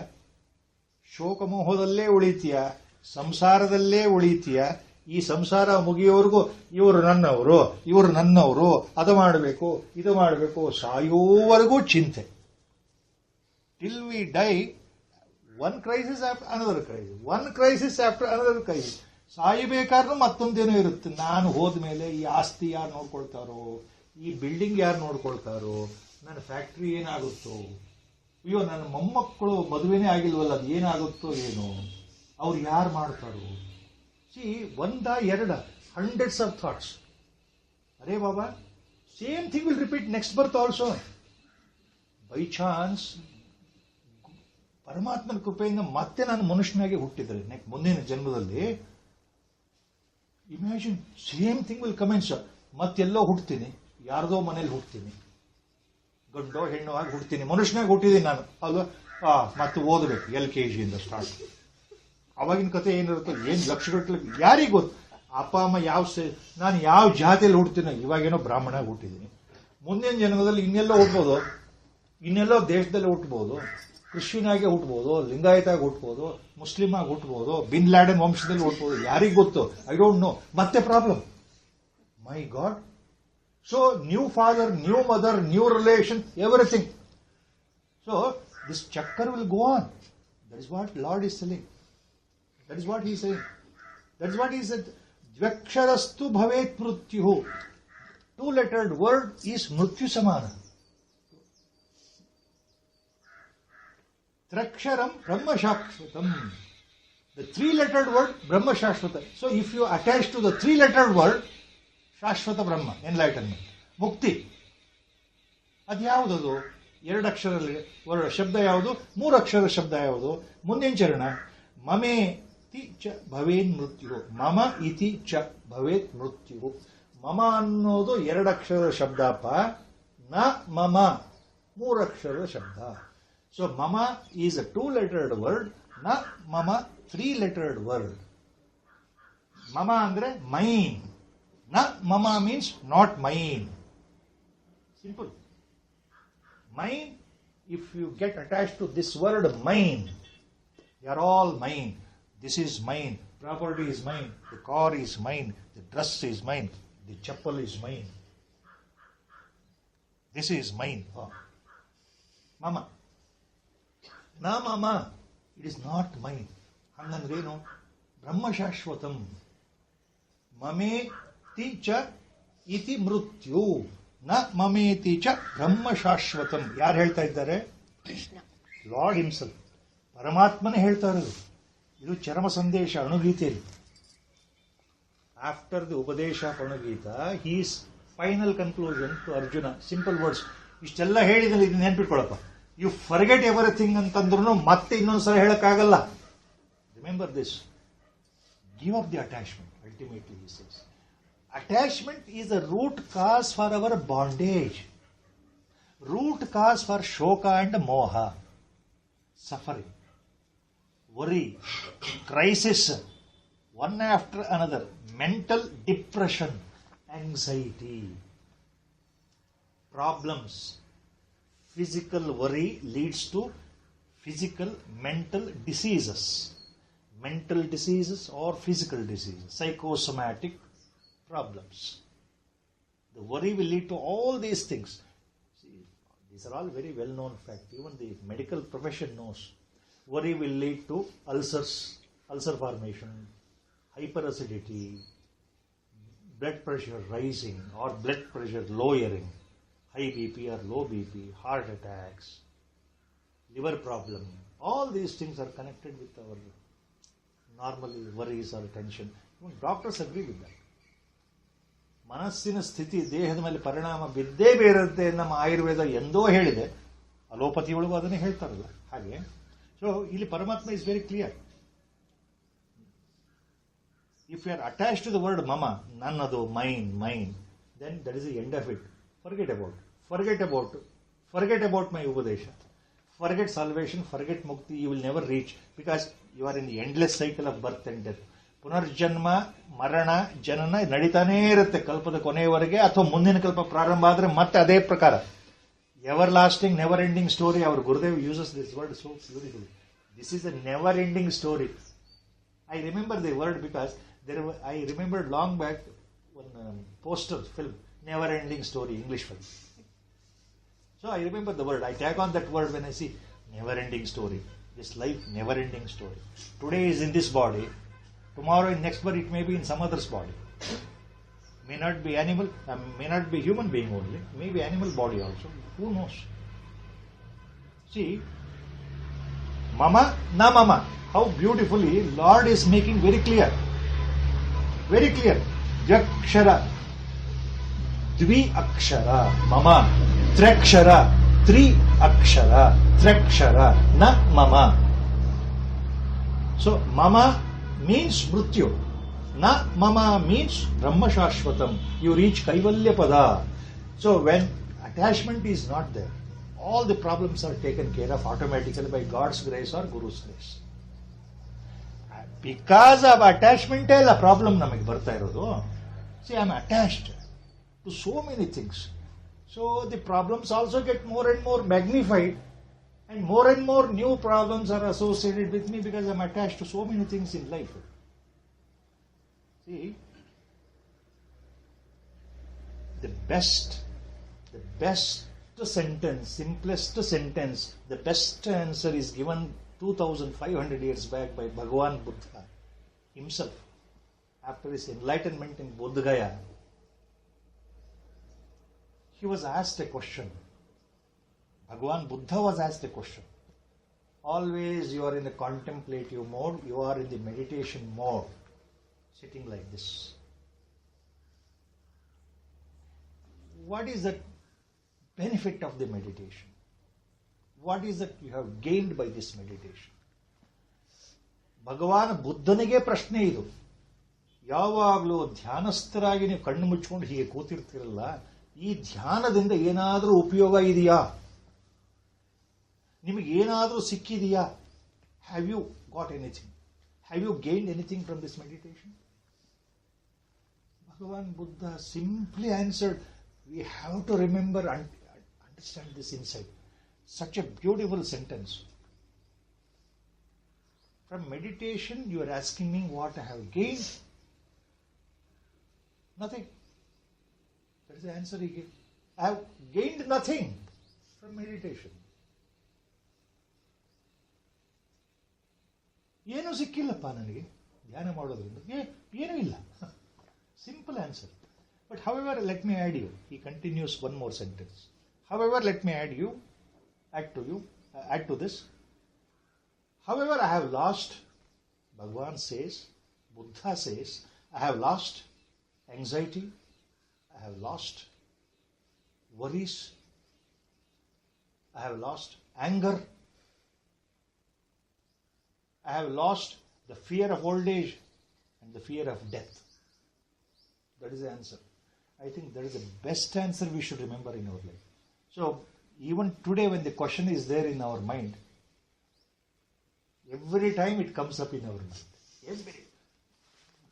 Speaker 1: ಶೋಕಮೋಹದಲ್ಲೇ ಉಳಿತೀಯ, ಸಂಸಾರದಲ್ಲೇ ಉಳಿತೀಯ. ಈ ಸಂಸಾರ ಮುಗಿಯೋವರೆಗೂ ಇವರು ನನ್ನವರು, ಅದು ಮಾಡಬೇಕು, ಇದು ಮಾಡಬೇಕು, ಸಾಯೋವರೆಗೂ ಚಿಂತೆ. Till we die, one crisis after another crisis, one crisis after another crisis. ಸಾಯಬೇಕಾದ್ರೂ ಮತ್ತೊಂದೇನೋ ಇರುತ್ತೆ. ನಾನು ಹೋದ್ಮೇಲೆ ಈ ಆಸ್ತಿ ಯಾರು ನೋಡ್ಕೊಳ್ತಾರೋ, ಈ ಬಿಲ್ಡಿಂಗ್ ಯಾರು ನೋಡ್ಕೊಳ್ತಾರೋ, ನನ್ನ ಫ್ಯಾಕ್ಟ್ರಿ ಏನಾಗುತ್ತೋ, ಅಯ್ಯೋ ನನ್ನ ಮೊಮ್ಮಕ್ಕಳು ಮದುವೆನೇ ಆಗಿಲ್ವಲ್ಲ, ಅದು ಏನಾಗುತ್ತೋ ಏನೋ, ಅವ್ರು ಯಾರು ಮಾಡ್ತಾರೋ. C, 1 hundreds of thoughts. Arey Baba, same thing will repeat next birth also. By chance ಪರಮಾತ್ಮನ ಕೃಪೆಯಿಂದ ಮತ್ತೆ ನಾನು ಮನುಷ್ಯನಾಗಿ ಹುಟ್ಟಿದ್ರೆ ಮುಂದಿನ ಜನ್ಮದಲ್ಲಿ imagine same thing will commence. ಮತ್ತೆಲ್ಲೋ ಹುಡ್ತೀನಿ, ಯಾರ್ದೋ ಮನೇಲಿ ಹುಡ್ತೀನಿ, ಗಂಡೋ ಹೆಣ್ಣು ಆಗಿ ಹುಡ್ತೀನಿ, ಮನುಷ್ಯನಾಗಿ ಹುಟ್ಟಿದ್ದೀನಿ ನಾನು ಅಲ್ವಾ. ಮತ್ತೆ ಓದಬೇಕು LKG ಇಂದ ಸ್ಟಾರ್ಟ್. ಅವಾಗಿನ ಕತೆ ಏನಿರುತ್ತೋ, ಏನ್ ಲಕ್ಷಗಟ್ಟಲೆ ಯಾರಿಗೂ ಗೊತ್ತು. ಅಪ್ಪ ಅಮ್ಮ ನಾನು ಯಾವ ಜಾತಿಯಲ್ಲಿ ಹುಡ್ತೀನೋ, ಇವಾಗೇನೋ ಬ್ರಾಹ್ಮಣ ಹುಟ್ಟಿದ್ದೀನಿ, ಮುಂದಿನ ಜನ್ಮದಲ್ಲಿ ಇನ್ನೆಲ್ಲೋ ಹುಟ್ಬೋದು, ಇನ್ನೆಲ್ಲೋ ದೇಶದಲ್ಲಿ ಹುಟ್ಟಬಹುದು, ಕ್ರಿಶ್ಚಿಯನ್ ಆಗಿ ಹುಟ್ಟಬಹುದು, ಲಿಂಗಾಯತ ಆಗಿ ಹುಟ್ಟಬಹುದು, ಮುಸ್ಲಿಂ ಆಗಿ ಹುಟ್ಟಬಹುದು, ಬಿನ್ ಲ್ಯಾಡನ್ ವಂಶದಲ್ಲಿ ಹುಟ್ಟಬಹುದು, ಯಾರಿಗೂ ಗೊತ್ತು. I don't know. ಮತ್ತೆ problem, my god. So new father, new mother, new relation, everything. So this chakkar will go on. That is what Lord is selling. That is what he saying. That is what he said. ದ್ವ್ಯಕ್ಷರಸ್ತು ಭವೇತ್ ಮೃತ್ಯು. Two-lettered word is mrityu samana. Traksharam Brahma Shashvatam. The three-lettered word Brahma Shashvata. So if you attach to the three-lettered word Shashvata Brahma, enlightenment, Mukti. ಅದ್ಯಾವುದದು? 2 ಅಕ್ಷರ ಶಬ್ದ ಯಾವುದು? 3 ಅಕ್ಷರ ಶಬ್ದ ಯಾವುದು? ಮುಂದಿನ ಚರಣ ಮಮೇ ತಿ ಚ ಭವೇನ್ ಮೃತ್ಯು. ಮಮ ಇತಿ ಚ ಭವೇತ್ ಮೃತ್ಯು. ಮಮ ಅನ್ನೋದು 2 ಅಕ್ಷರದ ಶಬ್ದಪ್ಪ. ನ ಮಮ 3 ಅಕ್ಷರದ ಶಬ್ದ. ಸೊ ಮಮ ಈಸ್ ಅ 2-lettered ವರ್ಡ್. ನ ಮಮ 3-lettered ವರ್ಡ್. ಮಮ ಅಂದ್ರೆ ಮೈನ್. ನ ಮಮ means not mine. Simple. Mine, if you get attached to this word mine, they are all mine. This is mine. Property is mine. The car is mine. The dress is mine. The chappal is mine. This is mine. Oh. Mama. Na mama. It is not mine. Hangandrenu. Brahma Shashvatam. Mame ti cha iti mrityu. ನ ಮಮೇತಿ ಚ ಬ್ರಹ್ಮ ಶಾಶ್ವತಂ. ಯಾರು ಹೇಳ್ತಾ ಇದ್ದಾರೆ? Lord himself, ಪರಮಾತ್ಮನೇ ಹೇಳ್ತಾ ಇರೋದು. ಇದು ಚರಮ ಸಂದೇಶ ಅಣುಗೀತೆಯಲ್ಲಿ. After the upadesha of Anugita, his final conclusion to Arjuna. Simple words. ಇಷ್ಟೆಲ್ಲ ಹೇಳಿದಲ್ಲಿ ಇದು ನೆನ್ಪಿಟ್ಕೊಳಪ್ಪ. ಯು ಫರ್ಗೆಟ್ ಎವರಿಥಿಂಗ್ ಅಂತಂದ್ರೂ ಮತ್ತೆ ಇನ್ನೊಂದ್ಸಲ ಹೇಳಕ್ಕಾಗಲ್ಲ. Remember this. Give up the attachment. Ultimately he says attachment is the root cause for our bondage, root cause for shoka and moha, suffering, worry, crisis, one after another, mental depression, anxiety, problems. Physical worry leads to physical mental diseases, or physical diseases, psychosomatic problems. The worry will lead to all these things. See, these are all very well-known facts. Even the medical profession knows. Worry will lead to ulcers, ulcer formation, hyperacidity, blood pressure rising or blood pressure lowering, high BP or low BP, heart attacks, liver problem. All these things are connected with our normal worries or tension. Even doctors agree with that. ಮನಸ್ಸಿನ ಸ್ಥಿತಿ ದೇಹದ ಮೇಲೆ ಪರಿಣಾಮ ಬಿದ್ದೇ ಬೇರಂತೆ ನಮ್ಮ ಆಯುರ್ವೇದ ಎಂದೋ ಹೇಳಿದೆ. ಅಲೋಪತಿಯೊಳಗೂ ಅದನ್ನೇ ಹೇಳ್ತಾರಲ್ಲ ಹಾಗೆ. ಸೊ ಇಲ್ಲಿ Paramatma is very clear. If you are attach to the word ಮಮ, ನನ್ನದು, mine, then that is the end of it. Forget about my upadesha. Forget salvation, forget mukti. You will never reach, because you are in the endless cycle of birth and death. ಪುನರ್ಜನ್ಮ, ಮರಣ, ಜನನ ನಡೀತಾನೇ ಇರುತ್ತೆ ಕಲ್ಪದ ಕೊನೆಯವರೆಗೆ, ಅಥವಾ ಮುಂದಿನ ಕಲ್ಪ ಪ್ರಾರಂಭ ಆದರೆ ಮತ್ತೆ ಅದೇ ಪ್ರಕಾರ. Ever lasting, never ending story. Our Gurudev uses this word so beautiful. This is a never ending story. I remember the word because I remembered long back one poster film, never ending story, English film. So I remember the word. I tag on that word when I see never ending story. This life, never ending story. Today is in this body. Tomorrow in next birth it may be in some other's body. May not be animal, may not be human being only, may be animal body also. Who knows? See, mama, na mama. How beautifully Lord is making very clear. Very clear. Jakshara, Dvi Akshara, mama, Trakshara, Akshara, Trakshara, na mama. So, mama means mrityu. Na mama means Brahma Shashvatam. You reach Kaivalya Pada. So, when attachment is not there, all the problems are taken care of automatically by God's grace or Guru's grace. Because of attachment, a problem namage barta irodu. See, I am attached to so many things. So the problems also get more and more magnified, and more new problems are associated with me because I am attached to so many things in life. See, the best sentence, simplest sentence, the best answer is given 2500 years back by Bhagavan Buddha himself after his enlightenment in Bodh Gaya. He was asked a question. Bhagavan Buddha was asked a question. Always you are in the contemplative mode, you are in the meditation mode, sitting like this. What is the benefit of the meditation? What is that you have gained by this meditation? ಭಗವಾನ್ ಬುದ್ಧನಿಗೆ ಪ್ರಶ್ನೆ ಇದು. ಯಾವಾಗಲೂ ಧ್ಯಾನಸ್ಥರಾಗಿ ನೀವು ಕಣ್ಣು ಮುಚ್ಕೊಂಡು ಹೀಗೆ ಕೂತಿರ್ತಿರಲ್ಲ, ಈ ಧ್ಯಾನದಿಂದ ಏನಾದರೂ ಉಪಯೋಗ ಇದೆಯಾ? ನಿಮಗೆ ಏನಾದರೂ ಸಿಕ್ಕಿದೆಯಾ? Have you got anything? Have you gained anything from this meditation? Bhagavan Buddha simply answered, we have to remember and understand this insight. Such a beautiful sentence. From meditation, you are asking me what I have gained. Nothing. That is the answer he gave. I have gained nothing from meditation. ಏನು ಸಿಕ್ಕಿಲ್ಲಪ್ಪ ನನಗೆ ಧ್ಯಾನ ಮಾಡೋದ್ರಿಂದ, ಏನೂ ಇಲ್ಲ. Simple answer. But however, let me add you. He continues one more sentence. However, let me add to this. However, I have lost, Bhagavan says, Buddha says, I have lost anxiety, I have lost worries, I have lost anger, I have lost the fear of old age and the fear of death. That is the answer. I think that is the best answer we should remember in our life. So, even today when the question is there in our mind, every time it comes up in our mind. Every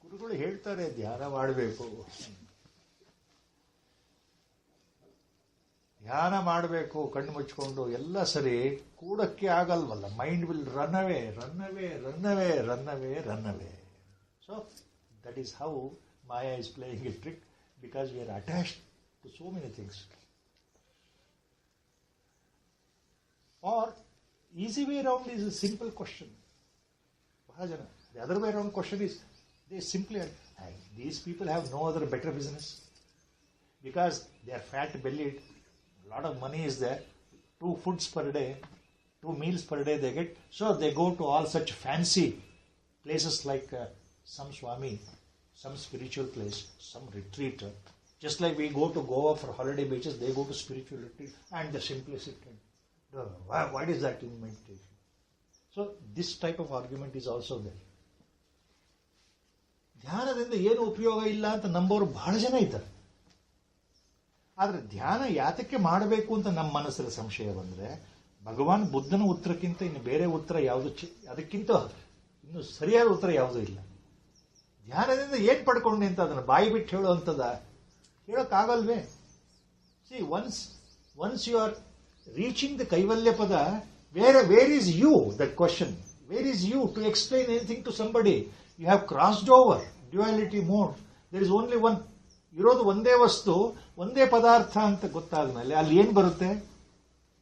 Speaker 1: ಗುರುಗಳು ಹೇಳ್ತಾರೆ ಧ್ಯಾನ ಮಾಡಬೇಕು, ಧ್ಯಾನ ಮಾಡಬೇಕು ಕಣ್ಣು ಮುಚ್ಕೊಂಡು, ಎಲ್ಲ ಸರಿ, ಕೂಡಕ್ಕೆ ಆಗಲ್ವಲ್ಲ. Mind will run away. So that is how Maya is playing a trick, because we are attached to so many things. Or easy way around is a simple question. The other way around question is, they simply, these people have no other better business, because they are fat bellied, a lot of money is there, 2 foods per day, 2 meals per day they get, so they go to all such fancy places like some Swami, some spiritual place, some retreat. Just like we go to Goa for holiday beaches, they go to spiritual retreat, and the simplicity. What is that in meditation? So this type of argument is also there. ಧ್ಯಾನದಿಂದ ಏನು ಉಪಯೋಗ ಇಲ್ಲ ಅಂತ ನಂಬೋರು ಬಹಳ ಜನ ಇದ್ದಾರೆ. ಆದರೆ ಧ್ಯಾನ ಯಾತಕ್ಕೆ ಮಾಡಬೇಕು ಅಂತ ನಮ್ಮ ಮನಸ್ಸಲ್ಲಿ ಸಂಶಯ ಬಂದರೆ, ಭಗವಾನ್ ಬುದ್ಧನ ಉತ್ತರಕ್ಕಿಂತ ಇನ್ನು ಬೇರೆ ಉತ್ತರ ಯಾವುದು, ಅದಕ್ಕಿಂತ ಇನ್ನು ಸರಿಯಾದ ಉತ್ತರ ಯಾವುದೂ ಇಲ್ಲ. ಧ್ಯಾನದಿಂದ ಏನ್ ಪಡ್ಕೊಂಡೆ ಅಂತ ಅದನ್ನು ಬಾಯಿ ಬಿಟ್ಟು ಹೇಳುವಂಥದ್ದ, ಹೇಳೋಕ್ಕಾಗಲ್ವೇ? See, once you are reaching the Kaivalya Pada, where is you? That question. Where is you to explain anything to somebody? You have crossed over duality mode. There is only one. ಇರೋದು ಒಂದೇ ವಸ್ತು, ಒಂದೇ ಪದಾರ್ಥ ಅಂತ ಗೊತ್ತಾದ ಮೇಲೆ ಅಲ್ಲಿ ಏನು ಬರುತ್ತೆ?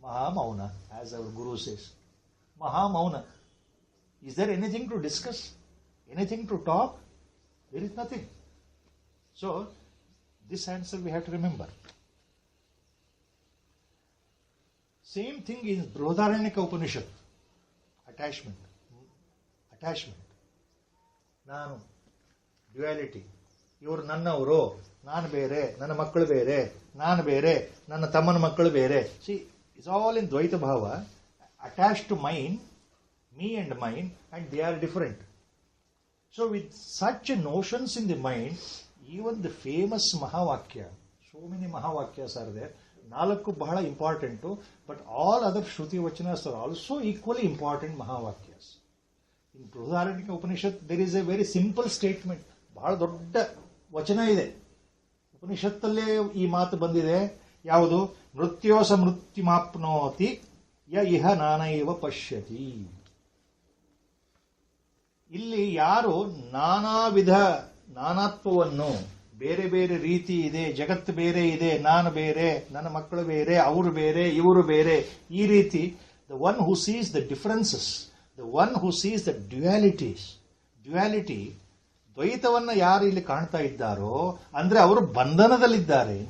Speaker 1: ಮಹಾಮೌನ, ಆಸ್ ಅವರ್ ಗುರು ಸೇಸ್. ಮಹಾಮೌನ. Is there anything to discuss? Anything to talk? There is nothing. So, this answer we have to remember. Same thing in Brihadaranyaka Upanishad. Attachment. ನಾನು, ಡ್ಯುಯಾಲಿಟಿ. ಇವರು ನನ್ನವರು, ನಾನು ಬೇರೆ, ನನ್ನ ಮಕ್ಕಳು ಬೇರೆ, ನಾನು ಬೇರೆ, ನನ್ನ ತಮ್ಮನ ಮಕ್ಕಳು ಬೇರೆ. C, It's all in Dvaita Bhava, attached to mine, me and mine, and they are different. So with such notions in the mind, even the famous Mahavakya, so many Mahavakyas are there, ನಾಲ್ಕು ಬಹಳ important, but all other shruti vachanas are also equally important mahavakyas. In Brihadaranyaka Upanishad there is a very simple statement, ಬಹಳ ದೊಡ್ಡ ವಚನ ಇದೆ. ಉಪನಿಷತ್ತಲ್ಲೇ ಈ ಮಾತು ಬಂದಿದೆ, ಯಾವುದು? ಮೃತ್ಯೋಸ ಮೃತ್ಯುಮಾಪ್ನೋತಿ ಯ ಇಹ ನಾನೈವ ಪಶ್ಯತಿ. ಇಲ್ಲಿ ಯಾರು ನಾನಾ ವಿಧ ನಾನಾತ್ವವನ್ನು, ಬೇರೆ ಬೇರೆ ರೀತಿ ಇದೆ, ಜಗತ್ತು ಬೇರೆ ಇದೆ, ನಾನು ಬೇರೆ, ನನ್ನ ಮಕ್ಕಳು ಬೇರೆ, ಅವರು ಬೇರೆ, ಇವರು ಬೇರೆ, ಈ ರೀತಿ the one who sees the differences, the one who sees the duality, ದ್ವೈತವನ್ನ ಯಾರು ಇಲ್ಲಿ ಕಾಣ್ತಾ ಇದ್ದಾರೋ ಅಂದ್ರೆ ಅವರು ಬಂಧನದಲ್ಲಿದ್ದಾರೆ.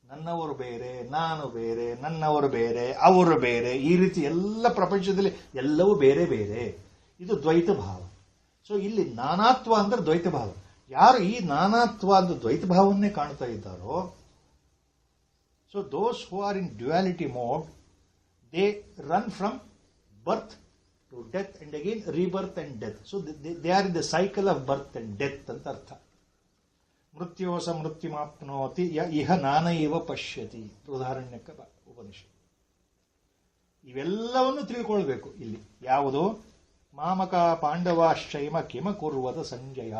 Speaker 1: ನನ್ನವರು ಬೇರೆ, ನಾನು ಬೇರೆ, ನನ್ನವರು ಬೇರೆ, ಅವರು ಬೇರೆ, ಈ ರೀತಿ ಎಲ್ಲ ಪ್ರಪಂಚದಲ್ಲಿ ಎಲ್ಲವೂ ಬೇರೆ ಬೇರೆ. ಇದು ದ್ವೈತ ಭಾವ. ಸೊ ಇಲ್ಲಿ ನಾನಾತ್ವ ಅಂದ್ರೆ ದ್ವೈತ ಭಾವ. ಯಾರು ಈ ನಾನಾತ್ವ ಅಂದ್ರೆ ದ್ವೈತ ಭಾವನ್ನೇ ಕಾಣ್ತಾ ಇದ್ದಾರೋ, so those who are in duality mode, they run from birth to death and again rebirth and death. So they are in the cycle of birth and death ಅಂತ ಅರ್ಥ. ಮೃತ್ಯೋಸ ಮೃತ್ಯುಮಾಪ್ನೋತಿ ಯ ಇಹ ನಾನೈವ ಪಶ್ಯತಿ, ಬೃಹದಾರಣ್ಯಕ ಉಪನಿಷತ್. ಇವೆಲ್ಲವನ್ನು ತಿಳ್ಕೊಳ್ಬೇಕು ಇಲ್ಲಿ. ಯಾವುದು? ಮಾಮಕ ಪಾಂಡವಾಶ್ಚೈಮ ಕಿಮ ಕುರ್ವತ ಸಂಜಯ.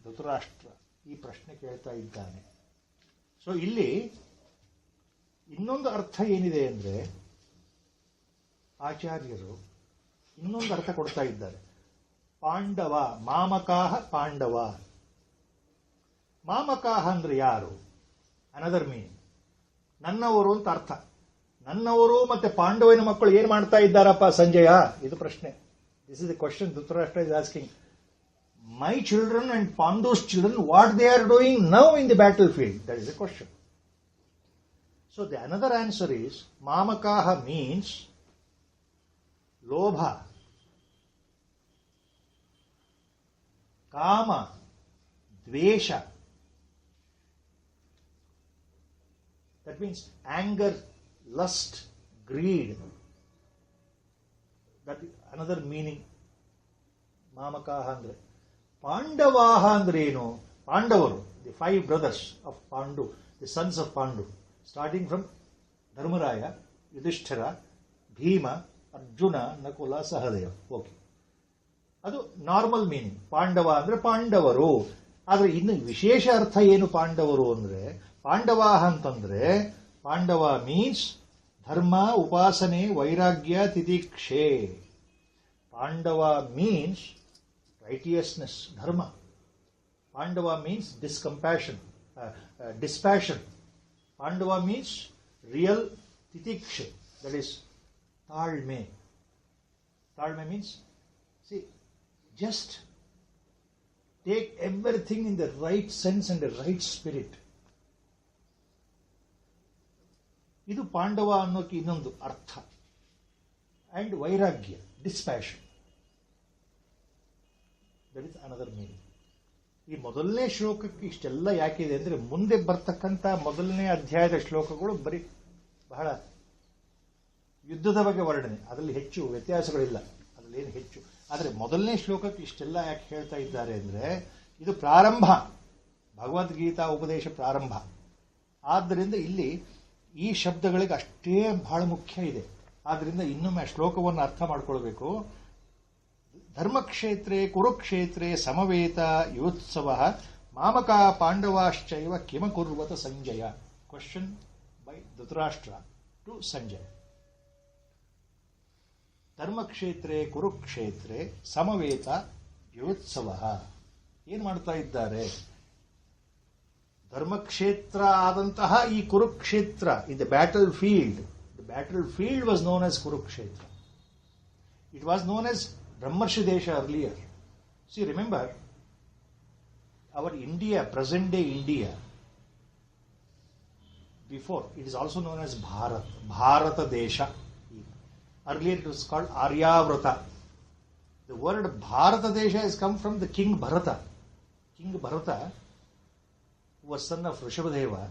Speaker 1: ಧೃತರಾಷ್ಟ್ರ ಈ ಪ್ರಶ್ನೆ ಕೇಳ್ತಾ ಇದ್ದಾನೆ. ಸೊ ಇಲ್ಲಿ ಇನ್ನೊಂದು ಅರ್ಥ ಏನಿದೆ ಅಂದ್ರೆ, ಆಚಾರ್ಯರು ಇನ್ನೊಂದು ಅರ್ಥ ಕೊಡ್ತಾ ಇದ್ದಾರೆ. ಪಾಂಡವ, ಮಾಮಕಾಹ ಪಾಂಡವ. ಮಾಮಕಾಹ ಅಂದ್ರೆ ಯಾರು? ಅನದರ್ ಮೀನಿಂಗ್, ನನ್ನವರು ಅಂತ ಅರ್ಥ. ನನ್ನವರು ಮತ್ತೆ ಪಾಂಡವನ ಮಕ್ಕಳು ಏನ್ ಮಾಡ್ತಾ ಇದ್ದಾರಪ್ಪ ಸಂಜಯ? ಇದು ಪ್ರಶ್ನೆ. This is the question Dhritarashtra is asking. My children and Pandu's children, what they are doing now in the battlefield? That is the question. So the another answer is, Mamakaha means Lobha, Kama, Dvesha. That means anger, lust, greed. That is another meaning. ಮಾಮಕಾಹ ಅಂದ್ರೆ. ಪಾಂಡವಾಹ ಅಂದ್ರೆ ಏನು? ಪಾಂಡವರು, the 5 brothers of Pandu, the sons of Pandu, starting from Dharmaraya, Yudhishthira, Bhima, Arjuna, Nakula, Sahadeva. Okay, ಅದು normal meaning. Pandava ಅಂದ್ರೆ ಪಾಂಡವರು. ಆದ್ರೆ ಇನ್ನು ವಿಶೇಷ ಅರ್ಥ ಏನು ಪಾಂಡವರು ಅಂದ್ರೆ? ಪಾಂಡವಾಹ ಅಂತಂದ್ರೆ, ಪಾಂಡವ ಮೀನ್ಸ್ ಧರ್ಮ, ಉಪಾಸನೆ, ವೈರಾಗ್ಯ, ತಿತಿಕ್ಷೆ. Pandava means righteousness, dharma. Pandava means dispassion. Pandava means real titiksha, that is talme. Talme means, see, just take everything in the right sense and the right spirit. ಇದು ಪಾಂಡವ ಅನ್ನೋಕೆ ಇನ್ನೊಂದು ಅರ್ಥ. ಅಂಡ್ ವೈರಾಗ್ಯ, dispassion. That is another meaning. ಈ ಮೊದಲನೇ ಶ್ಲೋಕಕ್ಕೆ ಇಷ್ಟೆಲ್ಲ ಯಾಕಿದೆ ಅಂದ್ರೆ, ಮುಂದೆ ಬರ್ತಕ್ಕಂಥ ಮೊದಲನೇ ಅಧ್ಯಾಯದ ಶ್ಲೋಕಗಳು ಬರೀ ಬಹಳ ಯುದ್ಧದ ಬಗ್ಗೆ ವರ್ಣನೆ, ಅದರಲ್ಲಿ ಹೆಚ್ಚು ವ್ಯತ್ಯಾಸಗಳಿಲ್ಲ, ಅದರಲ್ಲಿ ಏನು ಹೆಚ್ಚು. ಆದರೆ ಮೊದಲನೇ ಶ್ಲೋಕಕ್ಕೆ ಇಷ್ಟೆಲ್ಲ ಯಾಕೆ ಹೇಳ್ತಾ ಇದ್ದಾರೆ ಅಂದ್ರೆ, ಇದು ಪ್ರಾರಂಭ, ಭಗವದ್ಗೀತಾ ಉಪದೇಶ ಪ್ರಾರಂಭ. ಆದ್ದರಿಂದ ಇಲ್ಲಿ ಈ ಶಬ್ದಗಳಿಗೆ ಅಷ್ಟೇ ಬಹಳ ಮುಖ್ಯ ಇದೆ. ಆದ್ದರಿಂದ ಇನ್ನೊಮ್ಮೆ ಆ ಶ್ಲೋಕವನ್ನು ಅರ್ಥ ಮಾಡ್ಕೊಳ್ಬೇಕು. ಧರ್ಮಕ್ಷೇತ್ರೇ ಕುರುಕ್ಷೇತ್ರೇ ಸಮವೇತ ಯೋತ್ಸವ ಮಾಮಕ ಪಾಂಡವಾಶ್ಚೈವ ಕಿಮ ಕುರ್ವತ ಸಂಜಯ. Question by Dhritarashtra to Sanjaya. ಧರ್ಮಕ್ಷೇತ್ರೇ ಕುರುಕ್ಷೇತ್ರೇ ಸಮವೇತ ಯೋತ್ಸವ. ಏನ್ ಮಾಡ್ತಾ ಇದ್ದಾರೆ? ಧರ್ಮಕ್ಷೇತ್ರ ಆದಂತಹ ಈ Kurukshetra, in the battlefield. The battlefield was known as Kurukshetra. It was known as Brahmarshi Desha earlier. See, remember, our India, present day India, before, it is also known as Bharat, Bharata Desha. Earlier it was called Aryavrata. The word Bharata Desha has come from the King Bharata. King Bharata, who was son of Rishabhadeva,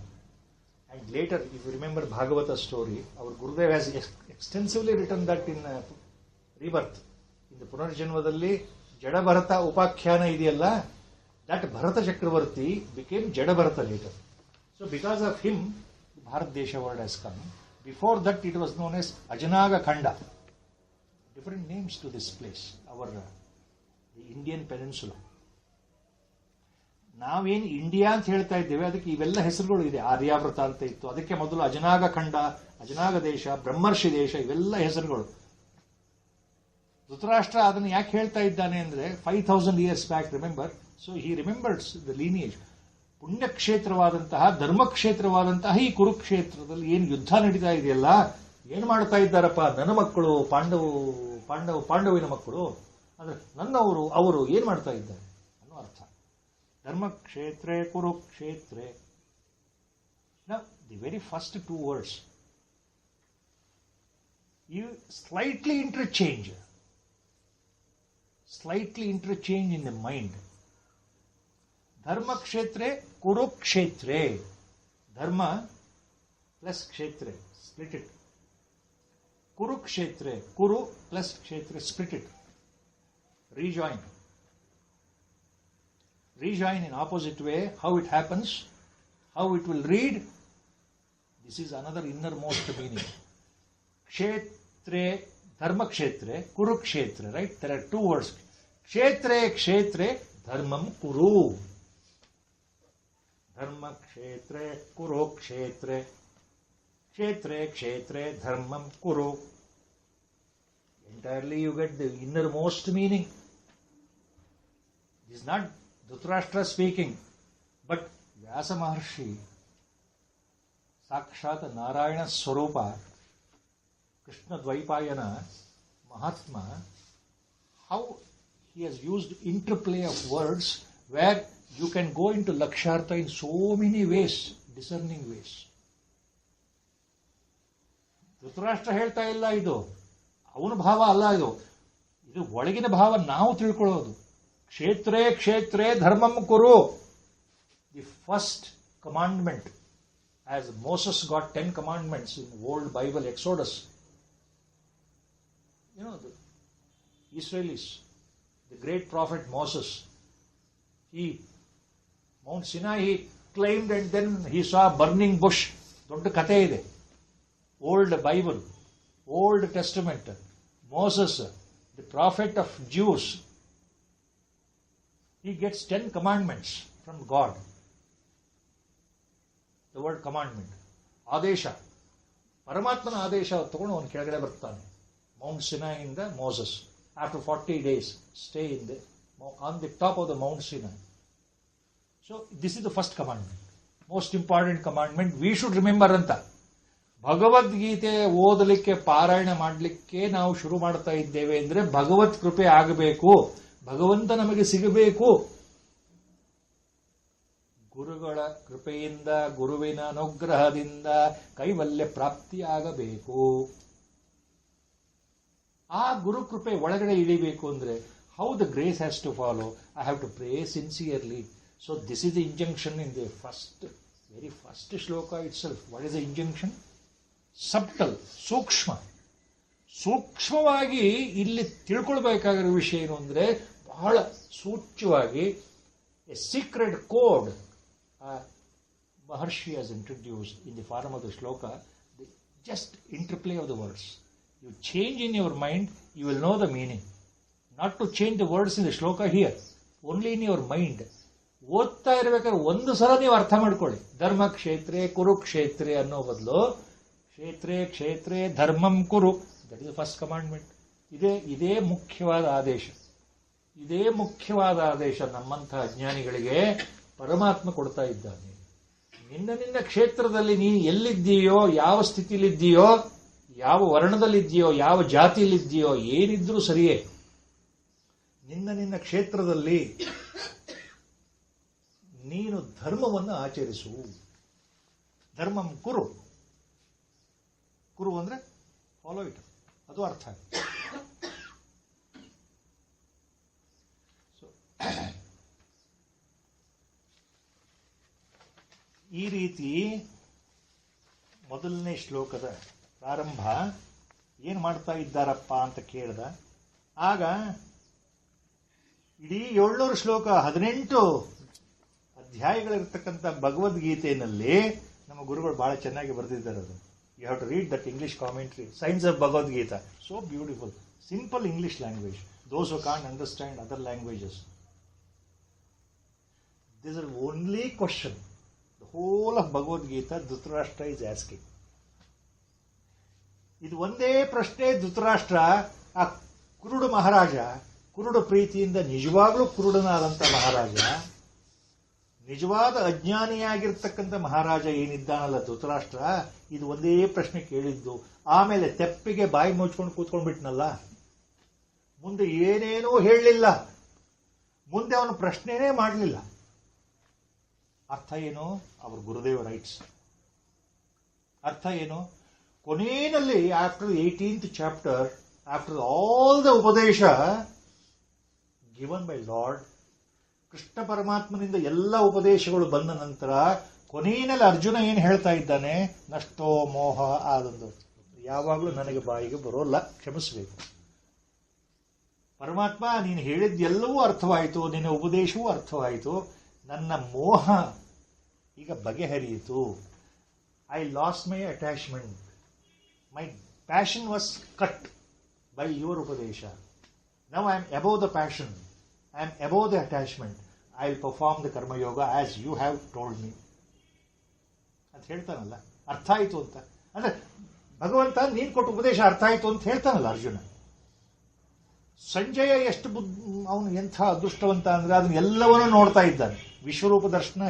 Speaker 1: And later, if you remember Bhagavata story, our Gurudev has extensively written that in Rebirth. In the Punarjanvadalli, Jada Bharata Upakhyaana ideyalla, that Bharata Chakravarti became Jada Bharata later. So because of him, the Bharat Desha word has come. Before that, it was known as Ajanaga Khanda. Different names to this place, the Indian peninsula. ನಾವೇನು India ಅಂತ ಹೇಳ್ತಾ ಇದ್ದೇವೆ, ಅದಕ್ಕೆ ಇವೆಲ್ಲ ಹೆಸರುಗಳು ಇದೆ. ಆರ್ಯಾವೃತ ಅಂತ ಇತ್ತು, ಅದಕ್ಕೆ ಮೊದಲು ಅಜನಾಗ ಖಂಡ, ಅಜನಾಗ ದೇಶ, ಬ್ರಹ್ಮರ್ಷಿ ದೇಶ, ಇವೆಲ್ಲ ಹೆಸರುಗಳು. ಧೃತರಾಷ್ಟ್ರ ಅದನ್ನು ಯಾಕೆ ಹೇಳ್ತಾ ಇದ್ದಾನೆ ಅಂದ್ರೆ 5000 years back, remember. So he remembers the lineage. ಪುಣ್ಯಕ್ಷೇತ್ರವಾದಂತಹ, ಧರ್ಮಕ್ಷೇತ್ರವಾದಂತಹ ಈ ಕುರುಕ್ಷೇತ್ರದಲ್ಲಿ ಏನು ಯುದ್ಧ ನಡೀತಾ ಇದೆಯಲ್ಲ, ಏನು ಮಾಡ್ತಾ ಇದ್ದಾರಪ್ಪ ನನ್ನ ಮಕ್ಕಳು, ಪಾಂಡವಿನ ಮಕ್ಕಳು ಅಂದ್ರೆ ನನ್ನವರು, ಅವರು ಏನ್ ಮಾಡ್ತಾ ಇದ್ದಾರೆ ಅನ್ನೋ ಅರ್ಥ. ಧರ್ಮಕ್ಷೇತ್ರೆ ಕುರುಕ್ಷೇತ್ರೆ. Now, the very first two words, you slightly interchange in the mind. Dharmakshetre, kurukshetre. Dharma plus kshetre, split it. Kurukshetre, kuru plus kshetre, split it. Rejoin. Rejoin in opposite way. How it happens, how it will read. This is another innermost meaning. Kshetre, dharma kshetre, kuru kshetre, right? There are two words. Kshetre, kshetre, dharmam kuru. Dharma kshetre, kuru kshetre. Kshetre, kshetre, dharmam kuru. Entirely you get the innermost meaning. This is not Dhritarashtra speaking, but Vyasa Maharshi, Sakshat Narayana Swarupa, Krishna Dvaipayana, Mahatma, how he has used interplay of words where you can go into Lakshartha in so many ways, discerning ways. Dhritarashtra ಹೇಳ್ತಾ ಇಲ್ಲ, ಇದು ಅವನ ಭಾವ ಅಲ್ಲ, ಇದು ಒಳಗಿನ ಭಾವ ನಾವು ತಿಳ್ಕೊಳ್ಳೋದು. ಕ್ಷೇತ್ರೇ ಕ್ಷೇತ್ರೇ ಧರ್ಮಂ ಕುರು. The first commandment, as Moses got 10 commandments in the old Bible, Exodus. You know, the Israelis, the great prophet Moses, Mount Sinai, he climbed and then he saw a burning bush. ದೊಡ್ಡ ಕಥೆ ಇದೆ. Old Bible, Old Testament, Moses, the prophet of Jews, he gets 10 commandments from God. The word commandment. ಆದೇಶ, ಪರಮಾತ್ಮನ ಆದೇಶ ತಗೊಂಡು ಅವನು ಕೆಳಗಡೆ ಬರ್ತಾನೆ. Mount Sinai ಇಂದ Moses. After 40 days, stay on the top of the Mount Sinai. So, this is the first commandment. Most important commandment. We should remember ಅಂತ. ಭಗವದ್ಗೀತೆ ಓದಲಿಕ್ಕೆ, ಪಾರಾಯಣ ಮಾಡಲಿಕ್ಕೆ ನಾವು ಶುರು ಮಾಡ್ತಾ ಇದ್ದೇವೆ ಅಂದ್ರೆ ಭಗವತ್ ಕೃಪೆ ಆಗಬೇಕು, ಭಗವಂತ ನಮಗೆ ಸಿಗಬೇಕು. ಗುರುಗಳ ಕೃಪೆಯಿಂದ, ಗುರುವಿನ ಅನುಗ್ರಹದಿಂದ ಕೈವಲ್ಯ ಪ್ರಾಪ್ತಿಯಾಗಬೇಕು. ಆ ಗುರು ಕೃಪೆ ಒಳಗಡೆ ಇಳಿಬೇಕು ಅಂದ್ರೆ how the grace has to follow. I have to pray sincerely. So this is the injunction in the very first shloka itself. What is the injunction? Subtle, ಸೂಕ್ಷ್ಮವಾಗಿ ಇಲ್ಲಿ ತಿಳ್ಕೊಳ್ಬೇಕಾಗಿರೋ ವಿಷಯ ಏನು ಅಂದ್ರೆ, ಬಹಳ ಸೂಕ್ಷ್ಮವಾಗಿ a secret code Maharshi has introduced in the form of the shloka, the just interplay of the words. You change in your mind, you will know the meaning. Not to change the words in the shloka here, only in your mind. ಓದ್ತಾ ಇರಬೇಕಾದ್ರೆ ಒಂದು ಸಲ ನೀವು ಅರ್ಥ ಮಾಡ್ಕೊಳ್ಳಿ. ಧರ್ಮ ಕ್ಷೇತ್ರೆ ಕುರುಕ್ಷೇತ್ರೆ ಅನ್ನೋ ಬದಲು ಕ್ಷೇತ್ರೇ ಕ್ಷೇತ್ರೇ ಧರ್ಮಂ ಕುರು. That is the first commandment. ಇದೇ ಮುಖ್ಯವಾದ ಆದೇಶ. ಇದೇ ಮುಖ್ಯವಾದ ಆದೇಶ ನಮ್ಮಂತಹ ಅಜ್ಞಾನಿಗಳಿಗೆ ಪರಮಾತ್ಮ ಕೊಡ್ತಾ ಇದ್ದಾನೆ. ನಿನ್ನ ಕ್ಷೇತ್ರದಲ್ಲಿ ನೀನು ಎಲ್ಲಿದ್ದೀಯೋ, ಯಾವ ಸ್ಥಿತಿಲಿದ್ದೀಯೋ, ಯಾವ ವರ್ಣದಲ್ಲಿದ್ದೀಯೋ, ಯಾವ ಜಾತಿಯಲ್ಲಿದ್ದೀಯೋ, ಏನಿದ್ರೂ ಸರಿಯೇ, ನಿನ್ನ ಕ್ಷೇತ್ರದಲ್ಲಿ ನೀನು ಧರ್ಮವನ್ನು ಆಚರಿಸು. ಧರ್ಮಂ ಕುರು. ಕುರು ಅಂದ್ರೆ ಫಾಲೋ ಇಟ್, ಅದು ಅರ್ಥ. ಈ ರೀತಿ ಮೊದಲನೇ ಶ್ಲೋಕದ ಪ್ರಾರಂಭ ಏನು ಮಾಡ್ತಾ ಇದ್ದಾರಪ್ಪ ಅಂತ ಕೇಳಿದ. ಆಗ ಇಡೀ 700 ಶ್ಲೋಕ 18 ಅಧ್ಯಾಯಗಳಿರ್ತಕ್ಕಂಥ ಭಗವದ್ಗೀತೆಯಲ್ಲಿ ನಮ್ಮ ಗುರುಗಳು ಬಹಳ ಚೆನ್ನಾಗಿ ಬರೆದಿದ್ದಾರೆ. ಅದು you have to read that English commentary, science of Bhagavadgita. So beautiful, simple English language. Those who can't understand other languages. This is the only question the whole of Bhagavad Gita Dhritarashtra is asking. ಇದು ಒಂದೇ ಪ್ರಶ್ನೆ ಧೃತರಾಷ್ಟ್ರ ಆ ಕುರುಡು ಮಹಾರಾಜ, ಕುರುಡು ಪ್ರೀತಿಯಿಂದ ನಿಜವಾಗ್ಲೂ ಕುರುಡನಾದಂಥ ಮಹಾರಾಜ, ನಿಜವಾದ ಅಜ್ಞಾನಿಯಾಗಿರ್ತಕ್ಕಂಥ ಮಹಾರಾಜ ಏನಿದ್ದಾನಲ್ಲ ಧೃತರಾಷ್ಟ್ರ, ಇದು ಒಂದೇ ಪ್ರಶ್ನೆ ಕೇಳಿದ್ದು. ಆಮೇಲೆ ತೆಪ್ಪಿಗೆ ಬಾಯಿ ಮುಚ್ಕೊಂಡು ಕೂತ್ಕೊಂಡ್ಬಿಟ್ನಲ್ಲ, ಮುಂದೆ ಏನೇನೂ ಹೇಳಲಿಲ್ಲ, ಮುಂದೆ ಅವನು ಪ್ರಶ್ನೆನೇ ಮಾಡಲಿಲ್ಲ. ಅರ್ಥ ಏನು? ಅವರು ಗುರುದೇವ ರೈಟ್ಸ್. ಅರ್ಥ ಏನು? ಕೊನೆಯಲ್ಲಿ after 18th chapter, after all the ಉಪದೇಶ ಗಿವನ್ ಬೈ ಲಾರ್ಡ್, ಕೃಷ್ಣ ಪರಮಾತ್ಮನಿಂದ ಎಲ್ಲ ಉಪದೇಶಗಳು ಬಂದ ನಂತರ ಕೊನೆಯಲ್ಲಿ ಅರ್ಜುನ ಏನು ಹೇಳ್ತಾ ಇದ್ದಾನೆ? ನಷ್ಟೋ ಮೋಹ ಆದಂದು. ಯಾವಾಗಲೂ ನನಗೆ ಬಾಯಿಗೆ ಬರೋಲ್ಲ, ಕ್ಷಮಿಸಬೇಕು. ಪರಮಾತ್ಮ, ನೀನು ಹೇಳಿದ್ದೆಲ್ಲವೂ ಅರ್ಥವಾಯಿತು, ನಿನ್ನ ಉಪದೇಶವೂ ಅರ್ಥವಾಯಿತು, ನನ್ನ ಮೋಹ ಈಗ ಬಗೆಹರಿಯಿತು. I lost my attachment, my passion was cut by your upadesha. Now I am above the passion, I am above the attachment. I will perform the karmayoga as you have told me ಅಂತ ಹೇಳ್ತಾನಲ್ಲ. ಅರ್ಥ ಆಯಿತು ಅಂತ ಅಂದ್ರೆ ಭಗವಂತ ನೀನು ಕೊಟ್ಟ ಉಪದೇಶ ಅರ್ಥ ಆಯಿತು ಅಂತ ಹೇಳ್ತಾನಲ್ಲ ಅರ್ಜುನ. ಸಂಜಯ ಎಷ್ಟು ಅವನು ಎಂಥ ಅದೃಷ್ಟವಂತ ಅಂದ್ರೆ ಅದನ್ನ ಎಲ್ಲವನ್ನೂ ನೋಡ್ತಾ ಇದ್ದಾನೆ. ವಿಶ್ವರೂಪ ದರ್ಶನ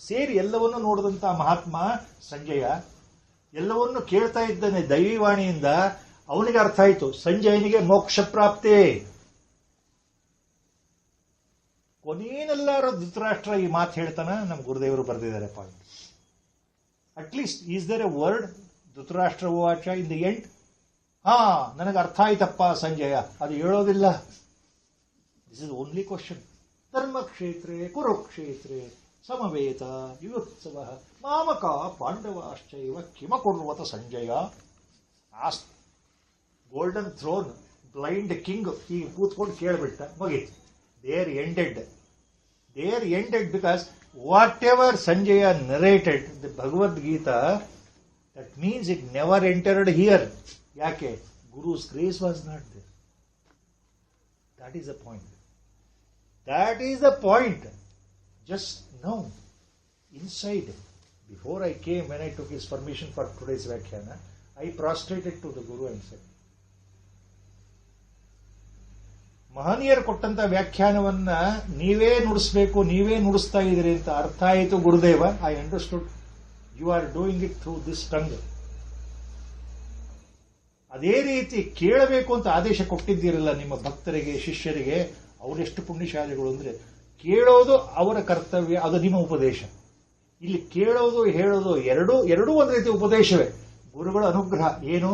Speaker 1: ಸೇರಿ ಎಲ್ಲವನ್ನೂ ನೋಡಿದಂತ ಮಹಾತ್ಮ ಸಂಜಯ ಎಲ್ಲವನ್ನೂ ಕೇಳ್ತಾ ಇದ್ದಾನೆ ದೈವಿವಾಣಿಯಿಂದ. ಅವನಿಗೆ ಅರ್ಥ ಆಯಿತು, ಸಂಜಯನಿಗೆ ಮೋಕ್ಷ ಪ್ರಾಪ್ತಿ. ಕೊನೆಯಲ್ಲಾರು ಧೃತರಾಷ್ಟ್ರ ಈ ಮಾತು ಹೇಳ್ತಾನ, ನಮ್ಮ ಗುರುದೇವರು ಬರೆದಿದ್ದಾರೆ point. At least is there a word Dhritarashtra ವಾಚ ಇನ್ ದಿ ಎಂಡ್? ನನಗೆ ಅರ್ಥ ಆಯ್ತಪ್ಪ ಸಂಜಯ, ಅದು ಹೇಳೋದಿಲ್ಲ. This is only question. ಧರ್ಮಕ್ಷೇತ್ರೇ ಕುರುಕ್ಷೇತ್ರೇ ಸಮವೇತ ಯುಯೋತ್ಸವ ಮಾಮಕ ಪಾಂಡವಾಶ್ಚೈವ ಕಿಮ ಕುರ್ವತ ಸಂಜಯ. ಆ ಗೋಲ್ಡನ್ ಥ್ರೋನ್ ಬ್ಲೈಂಡ್ ಕಿಂಗ್ ಈಗ ಕೂತ್ಕೊಂಡು ಕೇಳ್ಬಿಟ್ಟ, ಮುಗೀತು. There ended because whatever Sanjaya narrated the Bhagavad Gita, that means it never entered here. ಯಾಕೆ? Guru's grace was not there. That is the point. That is the point. Just now, inside, before I came, when I took his permission for today's Vyakhyana, I prostrated to the Guru and said, ಮಹನೀಯರು ಕೊಟ್ಟಂತ ವ್ಯಾಖ್ಯಾನವನ್ನ ನೀವೇ ನುಡಿಸ್ಬೇಕು, ನೀವೇ ನುಡಿಸ್ತಾ ಇದ್ದೀರಿ ಅಂತ ಅರ್ಥ ಆಯಿತು Gurudeva. I understood you are doing it through this tongue. ಅದೇ ರೀತಿ ಕೇಳಬೇಕು ಅಂತ ಆದೇಶ ಕೊಟ್ಟಿದ್ದೀರಲ್ಲ ನಿಮ್ಮ ಭಕ್ತರಿಗೆ, ಶಿಷ್ಯರಿಗೆ. ಅವರೆಷ್ಟು ಪುಣ್ಯಶಾಲಿಗಳು ಅಂದ್ರೆ ಕೇಳೋದು ಅವರ ಕರ್ತವ್ಯ, ಅದು ನಿಮ್ಮ ಉಪದೇಶ. ಇಲ್ಲಿ ಕೇಳೋದು ಹೇಳೋದು ಎರಡೂ ಒಂದು ರೀತಿ ಉಪದೇಶವೇ. ಗುರುಗಳ ಅನುಗ್ರಹ ಏನು?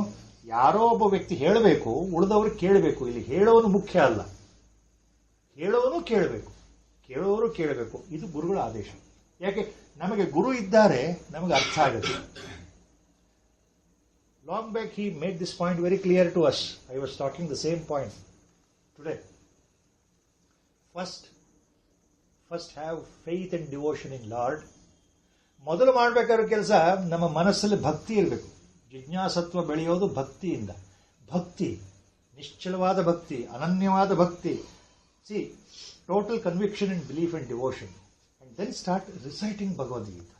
Speaker 1: ಯಾರೋ ಒಬ್ಬ ವ್ಯಕ್ತಿ ಹೇಳಬೇಕು, ಉಳಿದವರು ಕೇಳಬೇಕು. ಇಲ್ಲಿ ಹೇಳೋನು ಮುಖ್ಯ ಅಲ್ಲ, ಹೇಳೋನು ಕೇಳಬೇಕು, ಕೇಳೋರು ಕೇಳಬೇಕು. ಇದು ಗುರುಗಳ ಆದೇಶ. ಯಾಕೆ? ನಮಗೆ ಗುರು ಇದ್ದಾರೆ, ನಮಗೆ ಅರ್ಥ ಆಗುತ್ತೆ. Long back he made this point very clear to us. I was talking the same point today. First have faith and devotion in Lord. ಮೊದಲು ಮಾಡಬೇಕಾದ ಕೆಲಸ ನಮ್ಮ ಮನಸ್ಸಲ್ಲಿ ಭಕ್ತಿ ಇರಬೇಕು. ಜಿಜ್ಞಾಸತ್ವ ಬೆಳೆಯೋದು ಭಕ್ತಿಯಿಂದ. ಭಕ್ತಿ, ನಿಶ್ಚಲವಾದ ಭಕ್ತಿ, ಅನನ್ಯವಾದ ಭಕ್ತಿ. See, total conviction and belief and devotion. And then start reciting Bhagavadgita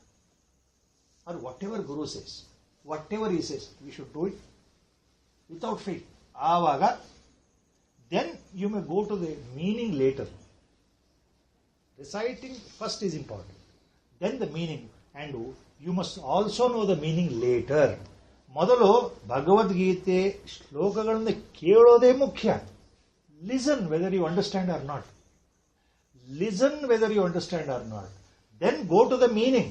Speaker 1: or whatever guru says. Whatever he says, we should do it without faith. ಆವಾಗ then you may go to the meaning later. Reciting first is important, then the meaning, and you must also know the meaning later. ಮೊದಲು ಭಗವದ್ಗೀತೆ ಶ್ಲೋಕಗಳನ್ನು ಕೇಳೋದೇ ಮುಖ್ಯ. Listen whether you understand or not. Listen whether you understand or not. Then go to the meaning.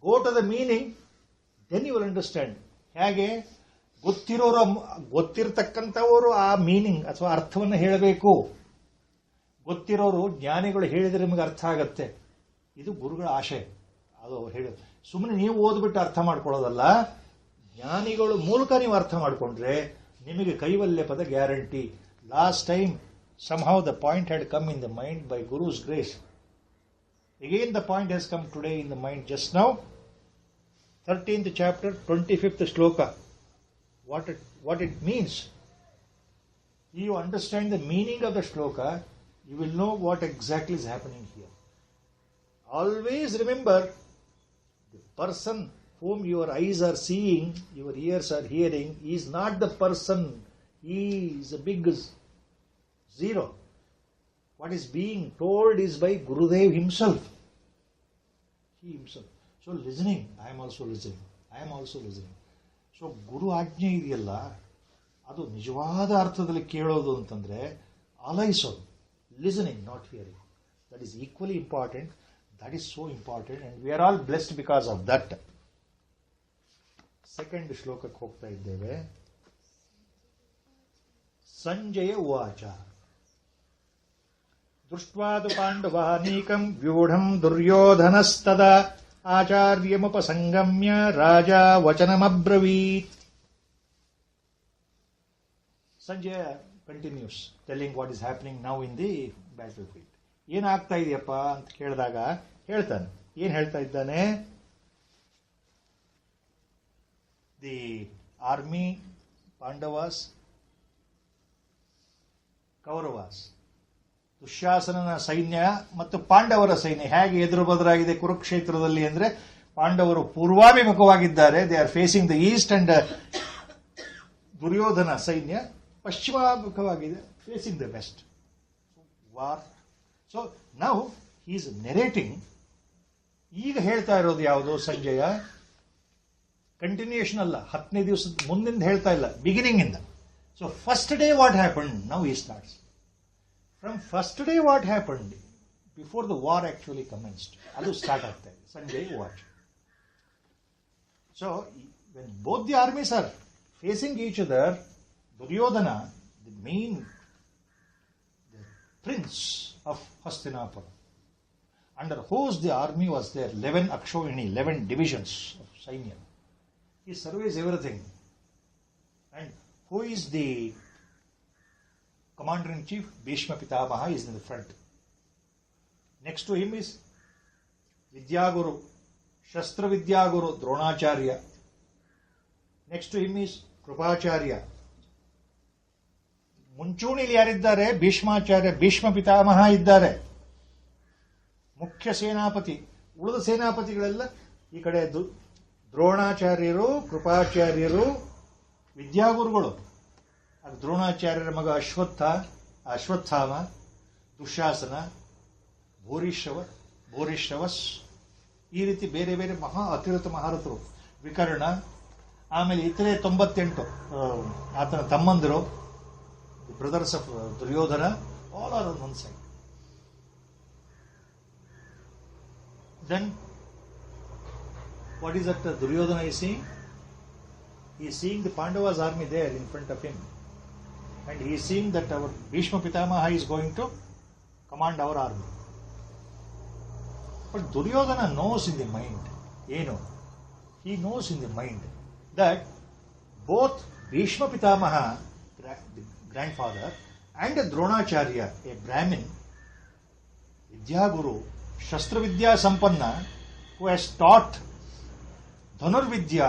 Speaker 1: Go to the meaning. Then you will understand. ಹೇಗೆ? ಗೊತ್ತಿರತಕ್ಕಂಥವರು ಆ meaning ಅಥವಾ ಅರ್ಥವನ್ನು ಹೇಳಬೇಕು. ಗೊತ್ತಿರೋರು, ಜ್ಞಾನಿಗಳು ಹೇಳಿದರೆ ನಿಮಗೆ ಅರ್ಥ ಆಗತ್ತೆ. ಇದು ಗುರುಗಳ ಆಶಯ. ಅದು ಅವ್ರು ಹೇಳೋದು. ಸುಮ್ಮನೆ ನೀವು ಓದ್ಬಿಟ್ಟು ಅರ್ಥ ಮಾಡ್ಕೊಳ್ಳೋದಲ್ಲ. ಜ್ಞಾನಿಗಳು ಮೂಲಕ ನೀವು ಅರ್ಥ ಮಾಡಿಕೊಂಡ್ರೆ ನಿಮಗೆ ಕೈವಲ್ಯ ಪದ guarantee. Last time somehow the point had come in the mind by Guru's grace. Again the point has come today in the mind just now. 13th chapter, 25th shloka. What it means. If you understand the meaning of the shloka, you will know what exactly is happening here. Always remember, the person whom your eyes are seeing, your ears are hearing, is not the person. He is a big zero. What is being told is by Gurudev himself. He himself. So listening, I am also listening. I am also listening. So ಗುರು ಆಜ್ಞೆ ಇದೆಯಲ್ಲ, ಅದು ನಿಜವಾದ ಅರ್ಥದಲ್ಲಿ ಕೇಳೋದು ಅಂತಂದ್ರೆ ಆಲೈಸೋದು. Listening, not hearing. That is equally important. That is so important and we are all blessed because of that. Second ಶ್ಲೋಕಕ್ಕೆ ಹೋಗ್ತಾ ಇದ್ದೇವೆ. ಸಂಜಯ ಉವಾಚ ದೃಷ್ಟ್ವಾದು ಪಾಂಡವಾನೀಕಂ ವ್ಯೂಢಂ ದುರ್ಯೋಧನಸ್ತದಾ ಆಚಾರ್ಯಮುಪಸಂಗಮ್ಯ ರಾಜ ವಚನಮಬ್ರವೀತ್. Sanjaya continues telling what is happening now in the battlefield. ಏನಾಗ್ತಾ ಇದೆಯಪ್ಪ ಅಂತ ಕೇಳಿದಾಗ ಹೇಳ್ತಾನೆ. ಏನ್ ಹೇಳ್ತಾ ಇದ್ದಾನೆ? ದಿ ಆರ್ಮಿ ಪಾಂಡವಾಸ್, ಕೌರವಾಸ್, ದುಶ್ಯಾಸನನ ಸೈನ್ಯ ಮತ್ತು ಪಾಂಡವರ ಸೈನ್ಯ ಹೇಗೆ ಎದುರು ಬದಲಾಗಿದೆ ಕುರುಕ್ಷೇತ್ರದಲ್ಲಿ ಅಂದ್ರೆ, ಪಾಂಡವರು ಪೂರ್ವಾಭಿಮುಖವಾಗಿದ್ದಾರೆ, they are facing the east, and Duryodhana ಸೈನ್ಯ ಪಶ್ಚಿಮಾಭಿಮುಖವಾಗಿದೆ, facing the west. War. So now he is narrating. ಈಗ ಹೇಳ್ತಾ ಇರೋದು ಯಾವುದು? ಸಂಜಯ ಕಂಟಿನ್ಯೂಷನ್ ಅಲ್ಲ, 10ನೇ ದಿವಸದ ಮುಂದಿಂದ ಹೇಳ್ತಾ ಇಲ್ಲ, ಬಿಗಿನಿಂಗ್ ಇಂದ. So first day what happened, now he starts from first day what happened before the war actually commenced. ಅದು ಸ್ಟಾರ್ಟ್ ಆಗ್ತಾ ಇದೆ. Sanjay watch. So when both the army's are facing each other, Duryodhana, the main prince of Hastinapura, under whose the army was there, 11 Akshauhini, 11 divisions of Sainya. He surveys everything. And who is the commander-in-chief? Bhishma Pitamaha is in the front. Next to him is Vidyaguru, Shastra Vidyaguru, Dronacharya. Next to him is Krupacharya. ಮುಂಚೂಣಿಲಿ ಯಾರಿದ್ದಾರೆ? ಭೀಷ್ಮಾಚಾರ್ಯ, ಭೀಷ್ಮ ಪಿತಾಮಹ ಇದ್ದಾರೆ, ಮುಖ್ಯ ಸೇನಾಪತಿ. ಉಳಿದ ಸೇನಾಪತಿಗಳೆಲ್ಲ ಈ ಕಡೆ ದ್ರೋಣಾಚಾರ್ಯರು, ಕೃಪಾಚಾರ್ಯರು, ವಿದ್ಯಾಗುರುಗಳು. ಅದು ದ್ರೋಣಾಚಾರ್ಯರ ಮಗ ಅಶ್ವತ್ಥಾಮ, ದುಶ್ಯಾಸನ, ಭೂರಿಶ್ರವಸ್, ಈ ರೀತಿ ಬೇರೆ ಬೇರೆ ಅತಿರಥ ಮಹಾರಥರು, ವಿಕರ್ಣ, ಆಮೇಲೆ ಇತರೆ 98 ಆತನ ತಮ್ಮಂದಿರು, the brothers of Duryodhana, all are on one side. Then, what is that Duryodhana is seeing? He is seeing the Pandavas' army there in front of him. And he is seeing that our Bhishma Pitamaha is going to command our army. But Duryodhana knows in the mind, he knows in the mind that both Bhishma Pitamaha, grandfather, and Dronacharya, a Brahmin, Vidyaguru, Shastra Vidya Sampanna, who has taught Dhanurvidya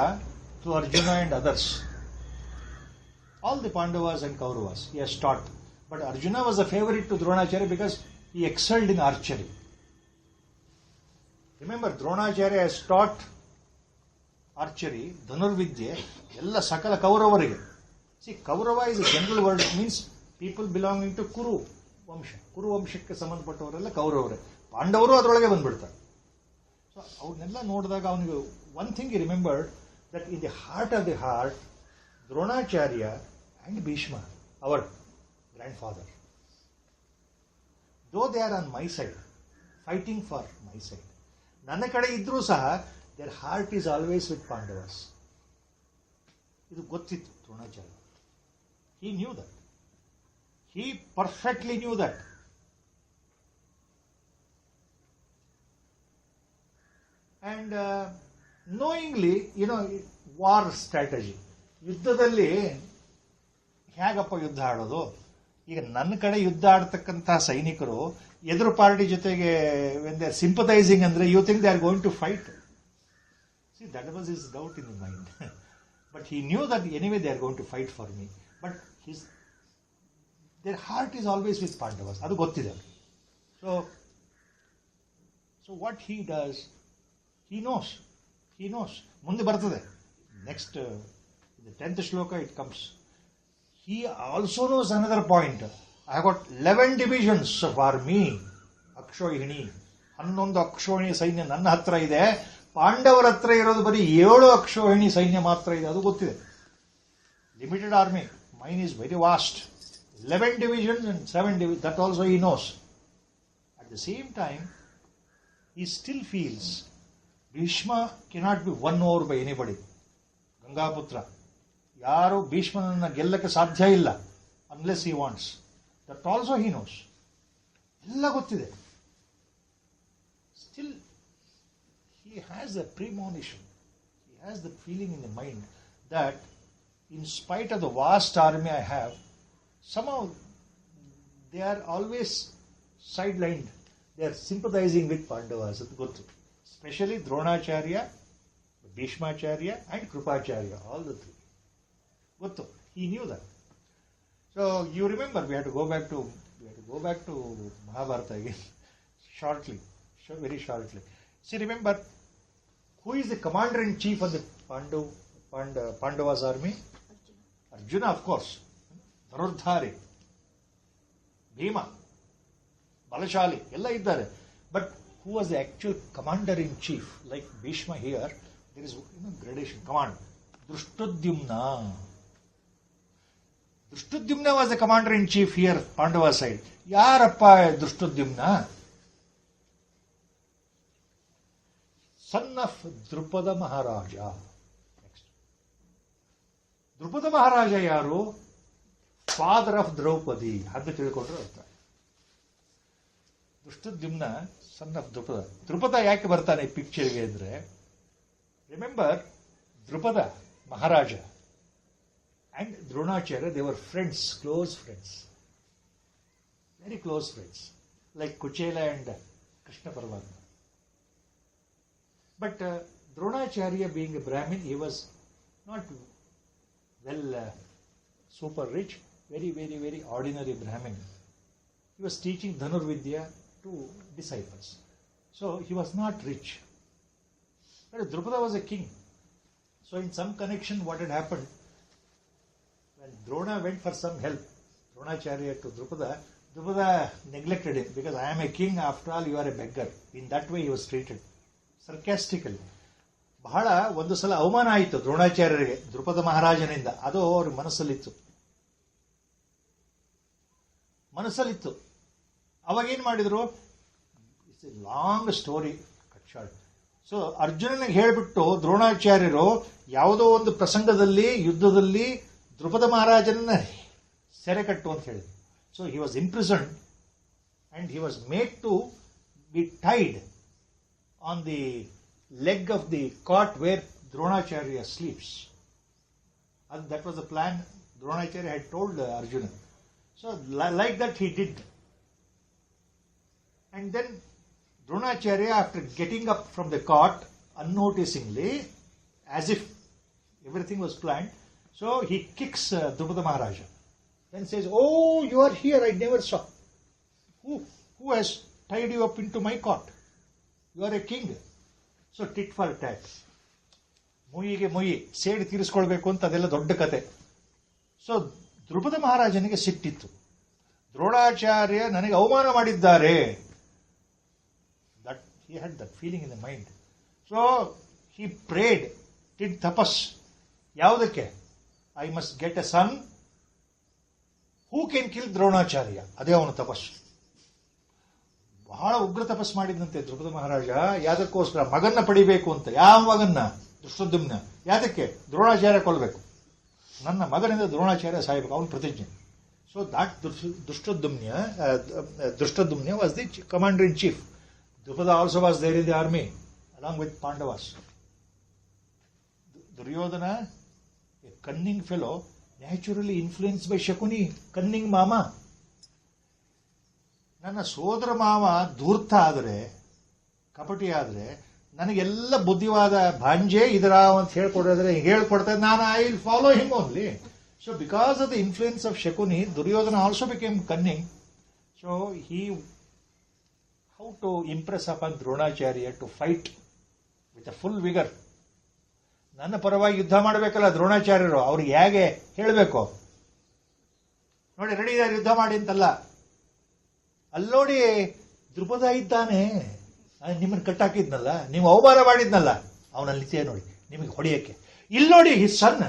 Speaker 1: to Arjuna and others. All the Pandavas and Kauravas he has taught. But Arjuna was a favorite to Dronacharya because he excelled in archery. Remember, Dronacharya has taught archery, Dhanurvidya, ella sakala Kauravarige. See, Kaurava is a general word. It means people belonging to Kuru Vamsha. Kuru Vamshಕ್ಕೆ ಸಂಬಂಧಪಟ್ಟವರೆಲ್ಲ ಕೌರವರೇ. ಪಾಂಡವರು ಅದರೊಳಗೆ ಬಂದ್ಬಿಡ್ತಾರೆ. So ಅವನ್ನೆಲ್ಲ ನೋಡಿದಾಗ ಅವನಿಗೆ one thing he remembered, that in the heart of the heart, Dronacharya and Bhishma, our grandfather, though they are on my side, fighting for my side, ನನ್ನ ಕಡೆ ಇದ್ರೂ ಸಹ their heart is always with Pandavas. ಇದು ಗೊತ್ತಿತ್ತು Dronacharya. He knew that. He perfectly knew that. And knowingly, war strategy. ಯುದ್ಧದಲ್ಲಿ ಹೇಗಪ್ಪ ಯುದ್ಧ ಆಡೋದು? ಈಗ ನನ್ನ ಕಡೆ ಯುದ್ಧ ಆಡ್ತಕ್ಕಂತಹ ಸೈನಿಕರು ಎದುರು ಪಾರ್ಟಿ ಜೊತೆಗೆ ವೆನ್ ದೇ ಆರ್ ಸಿಂಪಥೈಸಿಂಗ್ ಅಂದ್ರೆ you think they are going to fight. See that was his doubt in the mind. But he knew that anyway they are going to fight for me. But their heart is always with Pandavas. ಅದು ಗೊತ್ತಿದೆ. So what he does, he knows. ಮುಂದೆ ಬರ್ತದೆ. Next the 10th ಶ್ಲೋಕ it comes. He also knows another point. I have got 11 divisions for me. ಅಕ್ಷೋಹಿಣಿ, 11 ಅಕ್ಷೋಹಿಣಿ ಸೈನ್ಯ ನನ್ನ ಹತ್ರ ಇದೆ. ಪಾಂಡವರ ಹತ್ರ ಇರೋದು ಬರೀ 7 ಅಕ್ಷೋಹಿಣಿ ಸೈನ್ಯ ಮಾತ್ರ ಇದೆ. ಅದು ಗೊತ್ತಿದೆ. Limited army. Mine is very vast. 11 divisions and 7 divisions. That also he knows. At the same time, he still feels Bhishma cannot be won over by anybody. ಗಂಗಾಪುತ್ರ ಯಾರು ಭೀಷ್ಮನನ್ನ ಗೆಲ್ಲಕ್ಕೆ ಸಾಧ್ಯ ಇಲ್ಲ unless he wants. That also he knows. ಎಲ್ಲ ಗೊತ್ತಿದೆ. Still, he has a premonition. He has the feeling in the mind that in spite of the vast army I have, somehow they are always sidelined. They are sympathizing with Pandavas. ಅದು ಗೊತ್ತು. Especially Dronacharya, Bhishmacharya and Krupacharya, all the three. Gottu. He knew that. So you remember we had to go back to Mahabharata again shortly, very shortly. See, remember who is the commander in chief of the Pandavas army? Arjuna, of course. Dhanurdhari, Bhima, Balashali, ella iddare. But who was the actual commander in chief? Like Bhishma here, there is gradation, command. Drishtadyumna. Drishtadyumna was the commander in chief here, Pandava side. Yarappa Drishtadyumna? Son of Drupada Maharaja. Next. Drupada Maharaja yaru? Father of Draupadi. Haddu ತಿಳಿದುಕೊಂಡ್ರೆ ಅರ್ಥ. Dhrishtadyumna son of Drupada. Drupada ಯಾಕೆ ಬರ್ತಾನೆ ಈ ಪಿಕ್ಚರ್ಗೆ ಅಂದ್ರೆ, remember Drupada Maharaja and Dronacharya, they were friends, close friends, very close friends, like Kuchela and Krishna Paramatma. But Dronacharya being a Brahmin, he was not well super rich, very ordinary Brahmin. He was teaching Dhanurvidya to disciples. So he was not rich. But Drupada was a king. So in some connection what had happened, when Drona went for some help, Dronacharya to Drupada neglected him because I am a king, after all you are a beggar. In that way he was treated. Sarcastically. ಬಹಳ ಒಂದು ಸಲ ಅವಮಾನ ಆಯಿತು ದ್ರೋಣಾಚಾರ್ಯರಿಗೆ ದ್ರುಪದ ಮಹಾರಾಜನಿಂದ. ಅದು ಅವ್ರ ಮನಸ್ಸಲ್ಲಿತ್ತು. ಅವಾಗೇನು ಮಾಡಿದ್ರು? It's A long story, cut short. So ಅರ್ಜುನನಿಗೆ ಹೇಳಿಬಿಟ್ಟು ದ್ರೋಣಾಚಾರ್ಯರು ಯಾವುದೋ ಒಂದು ಪ್ರಸಂಗದಲ್ಲಿ, ಯುದ್ಧದಲ್ಲಿ ದ್ರುಪದ ಮಹಾರಾಜನನ್ನ ಸೆರೆ ಕಟ್ಟು ಅಂತ ಹೇಳಿದ್ರು. So he was imprisoned and he was made to be tied on the leg of the cot where Dronacharya sleeps. And that was the plan Dronacharya had told Arjuna. So like that he did. And then Dronacharya, after getting up from the cot unnoticingly, as if everything was planned, so he kicks Drupada Maharaja. Then says, "Oh, you are here, I never saw. Who has tied you up into my cot? You are a king." So tit for tat, ಮುಯಿಗೆ ಮುಯಿ, ಸೇಡು ತೀರಿಸ್ಕೊಳ್ಬೇಕು ಅಂತ ಅದೆಲ್ಲ ದೊಡ್ಡ ಕತೆ. So Drupada ಮಹಾರಾಜನಿಗೆ ಸಿಟ್ಟಿತ್ತು, ದ್ರೋಣಾಚಾರ್ಯ ನನಗೆ ಅವಮಾನ ಮಾಡಿದ್ದಾರೆ. That he had that feeling in the mind. So he prayed, did tapas. ಯಾವುದಕ್ಕೆ? I must get a son who can kill Dronacharya. ಅದೇ ಅವನ ತಪಸ್ಸು. ಬಹಳ ಉಗ್ರ ತಪಸ್ ಮಾಡಿದಂತೆ ದ್ರುಪದ ಮಹಾರಾಜ. ಯಾದಕ್ಕೋಸ್ಕರ? ಮಗನ್ನ ಪಡಿಬೇಕು ಅಂತ. ಯಾವ ಮಗನ್ನ? ದೃಷ್ಟದ್ಯುಮ್ನ. ಯಾದಕ್ಕೆ? ದ್ರೋಣಾಚಾರ್ಯ ಕೊಲ್ಲಬೇಕು. ನನ್ನ ಮಗನಿಂದ ದ್ರೋಣಾಚಾರ್ಯ ಸಾಯಬೇಕು, ಅವನ ಪ್ರತಿಜ್ಞೆ. So that Dhrishtadyumna was the commander in chief. Drupada also was there in the army along with Pandavas. Duryodhana, a cunning fellow, naturally influenced by Shakuni, cunning mama. ನನ್ನ ಸೋದರ ಮಾವ ಧೂರ್ತ ಆದರೆ, ಕಪಟಿ ಆದರೆ, ನನಗೆಲ್ಲ ಬುದ್ಧಿವಾದ ಭಾಂಜೆ ಇದರ ಅಂತ ಹೇಳ್ಕೊಡ್ತಾ ನಾನು I will follow him only. So because of the influence of Shakuni, Duryodhana also became cunning. So he how to impress upon Dronacharya to fight with a full vigour. ನನ್ನ ಪರವಾಗಿ ಯುದ್ಧ ಮಾಡಬೇಕಲ್ಲ ದ್ರೋಣಾಚಾರ್ಯರು, ಅವ್ರಿಗೆ ಹೇಗೆ ಹೇಳಬೇಕು ನೋಡಿ, ರೆಡಿ ಇದ್ದಾರೆ ಯುದ್ಧ ಮಾಡಿ ಅಂತಲ್ಲ. ಅಲ್ಲೋಡಿ ದ್ರುಪದ ಇದ್ದಾನೆ, ನಿಮ್ಮನ್ನು ಕಟ್ಟಾಕಿದ್ನಲ್ಲ, ನೀವು ಅವಮಾನ ಮಾಡಿದ್ನಲ್ಲ, ಅವನಲ್ಲಿ ನೋಡಿ ನಿಮಗೆ ಹೊಡೆಯಕ್ಕೆ. ಇಲ್ಲಿ ನೋಡಿ ಹಿಸ್ ಸನ್,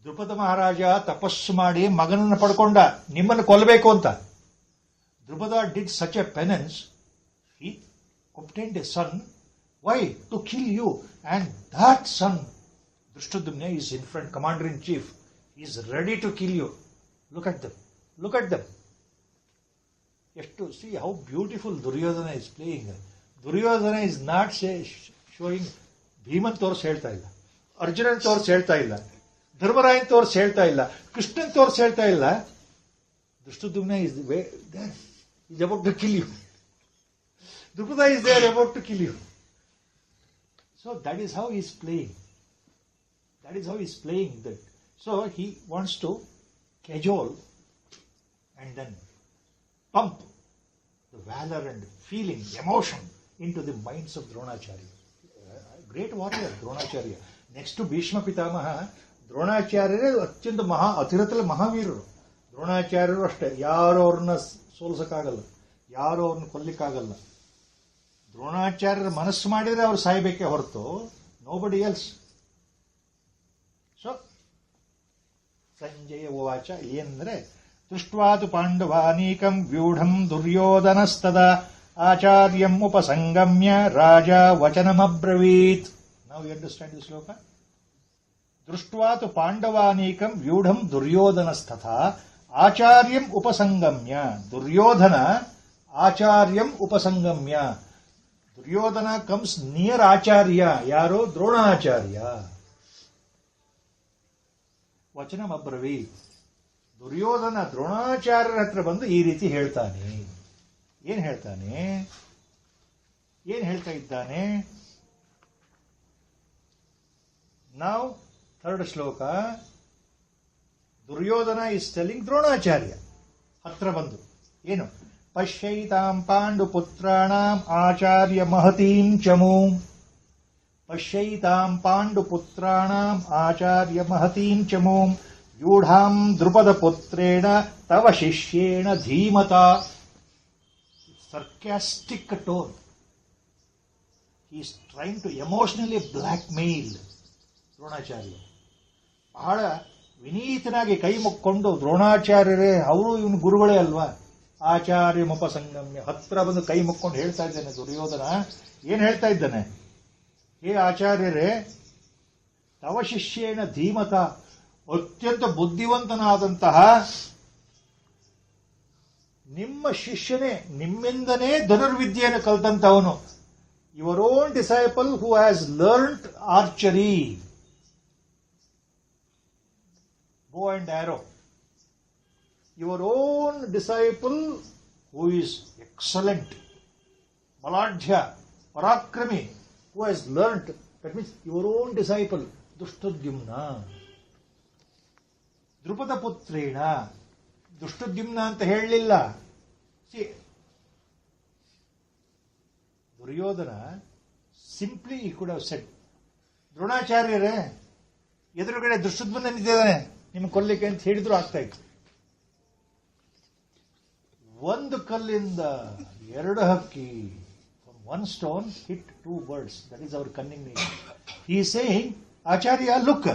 Speaker 1: ದ್ರುಪದ ಮಹಾರಾಜ ತಪಸ್ಸು ಮಾಡಿ ಮಗನನ್ನು ಪಡ್ಕೊಂಡ ನಿಮ್ಮನ್ನು ಕೊಲ್ಲಬೇಕು ಅಂತ. Drupada did such A penance, he obtained a son. Why? To kill you. And that son, Drushtadumna, is in front, commander in chief. He is ready to kill you. Look at them. Look at them. You have to see how beautiful Duryodhana is playing. Duryodhana is not showing ಭೀಮನ್ ತೋರ್ಸಿ ಹೇಳ್ತಾ ಇಲ್ಲ, ಅರ್ಜುನನ್ ತೋರ್ಸಿ ಹೇಳ್ತಾ ಇಲ್ಲ, ಧರ್ಮರಾಯನ್ ತೋರ್ಸಿ ಹೇಳ್ತಾ ಇಲ್ಲ, ಕೃಷ್ಣನ್ ತೋರ್ಸಿ ಹೇಳ್ತಾ ಇಲ್ಲ. Drushtadumna is about to kill you. Drupada is there about to kill you. So that is how he is playing. That is how he is playing that. So he wants to cajole and then pump the valor and feeling, emotion into the minds of Dronacharya. Great warrior, Dronacharya. Next to Bhishma Pitamaha, Dronacharya ಅತ್ಯಂತ ಅತಿರಥದಲ್ಲಿ ಮಹಾವೀರರು. ದ್ರೋಣಾಚಾರ್ಯರು ಅಷ್ಟೇ, ಯಾರು ಅವ್ರನ್ನ ಸೋಲಿಸಕ್ಕಾಗಲ್ಲ, ಯಾರು ಅವ್ರನ್ನ ಕೊಲ್ಲಿಕ್ಕಾಗಲ್ಲ. ದ್ರೋಣಾಚಾರ್ಯರ ಮನಸ್ಸು ಮಾಡಿದ್ರೆ ಅವ್ರು ಸಾಯ್ಬೇಕೆ ಹೊರತು ನೋಬಡಿ ಎಲ್ಸ್. ಸೊ ಸಂಜಯ ಉವಾಚ ಏನಂದ್ರೆ, ದೃಷ್ಟ್ವಾತು ಪಾಂಡವಾನೀಕಂ ವ್ಯೂಢಂ ದುರ್ಯೋಧನಸ್ತದ ಆಚಾರ್ಯಂ ಉಪಸಂಗಮ್ಯ ರಾಜ ವಚನಮಬ್ರವೀತ್. ನೌ ಯು ಅಂಡರ್ಸ್ಟ್ಯಾಂಡ್ ದಿ ಶ್ಲೋಕ. ದೃಷ್ಟ್ವಾತು ಪಾಂಡವಾನೀಕಂ ವ್ಯೂಢಂ ದುರ್ಯೋಧನಸ್ತಥ ಆಚಾರ್ಯಂ ಉಪಸಂಗಮ್ಯ. ದುರ್ಯೋಧನ ಆಚಾರ್ಯಂ ಉಪಸಂಗಮ್ಯ. ದುರ್ಯೋಧನ ಕಮ್ಸ್ ನಿಯರ್ ಆಚಾರ್ಯ. ಯಾರು? ದ್ರೋಣಾಚಾರ್ಯ. ವಚನಮಬ್ರವೀತ್. ದುರ್ಯೋಧನ ದ್ರೋಣಾಚಾರ್ಯರ ಹತ್ರ ಬಂದು ಈ ರೀತಿ ಹೇಳ್ತಾನೆ. ಏನ್ ಹೇಳ್ತಾನೆ? ಏನ್ ಹೇಳ್ತಾ ಇದ್ದಾನೆ? ನಾವು ಥರ್ಡ್ ಶ್ಲೋಕ. ದುರ್ಯೋಧನ ಇಸ್ ಟೆಲಿಂಗ್ ದ್ರೋಣಾಚಾರ್ಯ ಹತ್ರ ಬಂದು ಏನು? ಪಶ್ಯೈತಾಂ ಪಾಂಡುಪುತ್ರಾಣಾಂ ಆಚಾರ್ಯ ಮಹತೀಂ ಚಮೂಂ. ಪಶ್ಯೈತಾಂ ಪಾಂಡುಪುತ್ರಾಣಾಂ ಆಚಾರ್ಯ ಮಹತೀಂ ಚಮೂಂ ವ್ಯೂಢಾಂ ದ್ರುಪದಪುತ್ರೇಣ ತವ ಶಿಷ್ಯೇಣ ಧೀಮತಾ. Sarcastic tone. He is trying to emotionally blackmail Dronacharya. ಬಹಳ ವಿನೀತನಾಗಿ ಕೈ ಮುಕ್ಕೊಂಡು, ದ್ರೋಣಾಚಾರ್ಯರೇ, ಅವರು ಇವನು ಗುರುಗಳೇ ಅಲ್ವಾ, ಆಚಾರ್ಯ ಉಪಸಂಗಮ್ಯ ಹತ್ರ ಬಂದು ಕೈ ಮುಕ್ಕೊಂಡು ಹೇಳ್ತಾ ಇದ್ದಾನೆ ದುರ್ಯೋಧನ. ಏನ್ ಹೇಳ್ತಾ ಇದ್ದಾನೆ? ಹೇ ಆಚಾರ್ಯರೇ, ತವ ಶಿಷ್ಯೇಣ ಧೀಮತ, ಅತ್ಯಂತ ಬುದ್ಧಿವಂತನಾದಂತಹ ನಿಮ್ಮ ಶಿಷ್ಯನೇ, ನಿಮ್ಮಿಂದನೇ ಧನುರ್ವಿದ್ಯೆಯನ್ನು ಕಲಿತಂತವನು. Your own disciple who has learned archery, bow and arrow. Your own disciple who is excellent, Baladhya, Parakrami, who has learnt, that means your own disciple, Drushtadumna. Drupada Putrena, Drushtadumna anta ಹೇಳಲಿಲ್ಲ. See, Duryodhana, simply he could have said, ದ್ರೋಣಾಚಾರ್ಯರೇ, ಎದುರುಗಡೆ ದುಷ್ಟದ್ಯುಮ್ನ ನಿಂತಿದ್ದಾನೆ, ನಿಮ್ಗೆ ಕೊಲ್ಲಿಕ್ಕೆ ಅಂತ ಹೇಳಿದ್ರು ಆಗ್ತಾ ಇತ್ತು. ಒಂದು ಕಲ್ಲಿಂದ ಎರಡು ಹಕ್ಕಿ, one stone hit two birds. That is our cunning nature. He is saying, Acharya, look,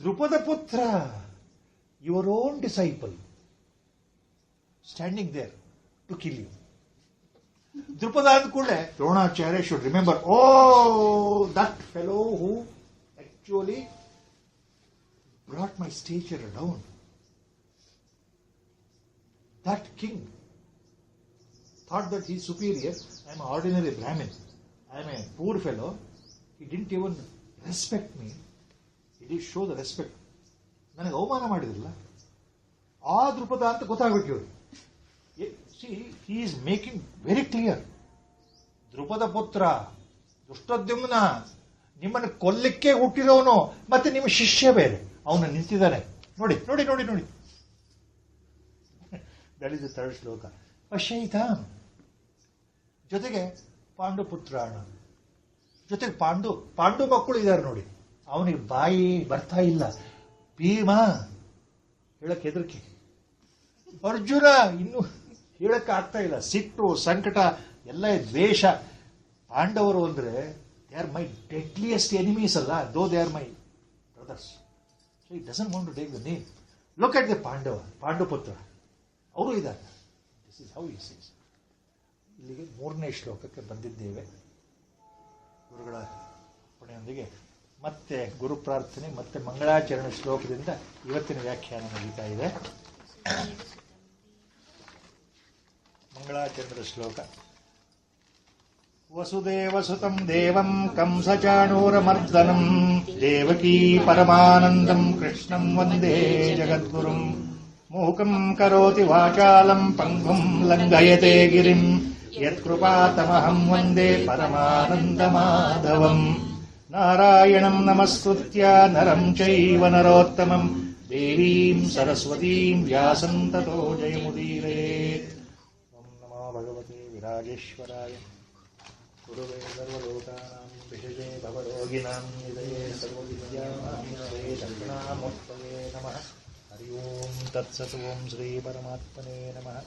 Speaker 1: Drupada Putra, your own disciple, standing there to kill you. Drupada and Kule, Dronacharya should remember, oh, that fellow who actually brought my stature down. That king thought that he is superior. I am an ordinary Brahmin. I am a poor fellow. He didn't even respect me. He did show the respect. ನನಗೆ ಅವಮಾನ ಮಾಡಿದ್ರಲ್ಲ, ಆ ದೃಪದ ಅಂತ ಗೊತ್ತಾಗ್ಬೇಕು ಇವರು. C, he is making very clear. Drupada ಪುತ್ರ ದುಷ್ಟದ್ಯುಮ್ನ ನಿಮ್ಮನ್ನು ಕೊಲ್ಲಿಕ್ಕೆ ಹುಟ್ಟಿರೋನು, ಮತ್ತೆ ನಿಮ್ಮ ಶಿಷ್ಯ ಬೇರೆ, ಅವನು ನಿಂತಿದ್ದಾನೆ. ನೋಡಿ ನೋಡಿ ನೋಡಿ ನೋಡಿ. ದಟ್ ಇಸ್ ದ ಥರ್ಡ್ ಶ್ಲೋಕ. ಪಶ್ಯೈತಾನ್, ಜೊತೆಗೆ ಪಾಂಡುಪುತ್ರಾಣ, ಜೊತೆಗೆ ಪಾಂಡು ಮಕ್ಕಳು ಇದ್ದಾರೆ ನೋಡಿ. ಅವನಿಗೆ ಬಾಯಿ ಬರ್ತಾ ಇಲ್ಲ. ಭೀಮ ಹೇಳಕ್ಕೆ ಹೆದರಿಕೆ, ಅರ್ಜುನ ಇನ್ನೂ ಹೇಳಕ್ಕೆ ಆಗ್ತಾ ಇಲ್ಲ. ಸಿಟ್ಟು, ಸಂಕಟ ಎಲ್ಲ, ದ್ವೇಷ. ಪಾಂಡವರು ಅಂದ್ರೆ they are my deadliest enemies ಅಲ್ಲ, though they are my brothers. So it doesn't want to take the name. Look at the Panduputra, ಅವರು ಇದ್ದಾರೆ. This is how it sees. ಇಲ್ಲಿಗೆ 3ನೇ ಶ್ಲೋಕಕ್ಕೆ ಬಂದಿದ್ದೇವೆ. ಗುರುಗಳ ಪುಣ್ಯದೊಂದಿಗೆ ಮತ್ತೆ ಗುರು ಪ್ರಾರ್ಥನೆ ಮತ್ತೆ ಮಂಗಳಾಚರಣೆ ಶ್ಲೋಕದಿಂದ ಇವತ್ತಿನ ವ್ಯಾಖ್ಯಾನ ನಡೀತಾ ಇದೆ. ಮಂಗಳಾಚರಣದ ಶ್ಲೋಕ. ವಸುದೇವಸುತಂ ದೇವಂ ಕಂಸಚಾಣೂರಮರ್ದನಂ ದೇವಕೀ ಪರಮಾನಂದಂ ಕೃಷ್ಣಂ ವಂದೇ ಜಗದ್ಗುರುಂ ಮೂಕಂ ಕರೋತಿ ವಾಚಾಲಂ ಪಂಗುಂ ಲಂಘಯತೆ ಗಿರಿಂ ಯತ್ಕೃಪಾತಮಹಂ ವಂದೇ ಪರಮಾನಂದಮಾಧವಂ. ನಾರಾಯಣಂ ನಮಸ್ಕೃತ್ಯ ನರಂ ಚೈವ ನರೋತ್ತಮಂ ದೇವೀಂ ಸರಸ್ವತೀಂ ವ್ಯಾಸಂ ತತೋ ಜಯಮುದೀರಯೇತ್. ಓಂ ನಮೋ ಭಗವತೆ ವಿರಾಜೇಶ್ವರಾಯ ಗುರುವೇ ಸರ್ವಲೋಕಾನಾಂ ವಿಷಜೇ ಭವರೋಗಿಣಾಂ ನಿಧಯೇ ಸರ್ವವಿದ್ಯಾನಾಂ ಶ್ರೀ ದಕ್ಷಿಣಾಮೂರ್ತಯೇ ನಮಃ. ಹರಿ ಓಂ ತತ್ಸತ್. ಓಂ ಶ್ರೀ ಪರಮಾತ್ಮನೇ ನಮಃ.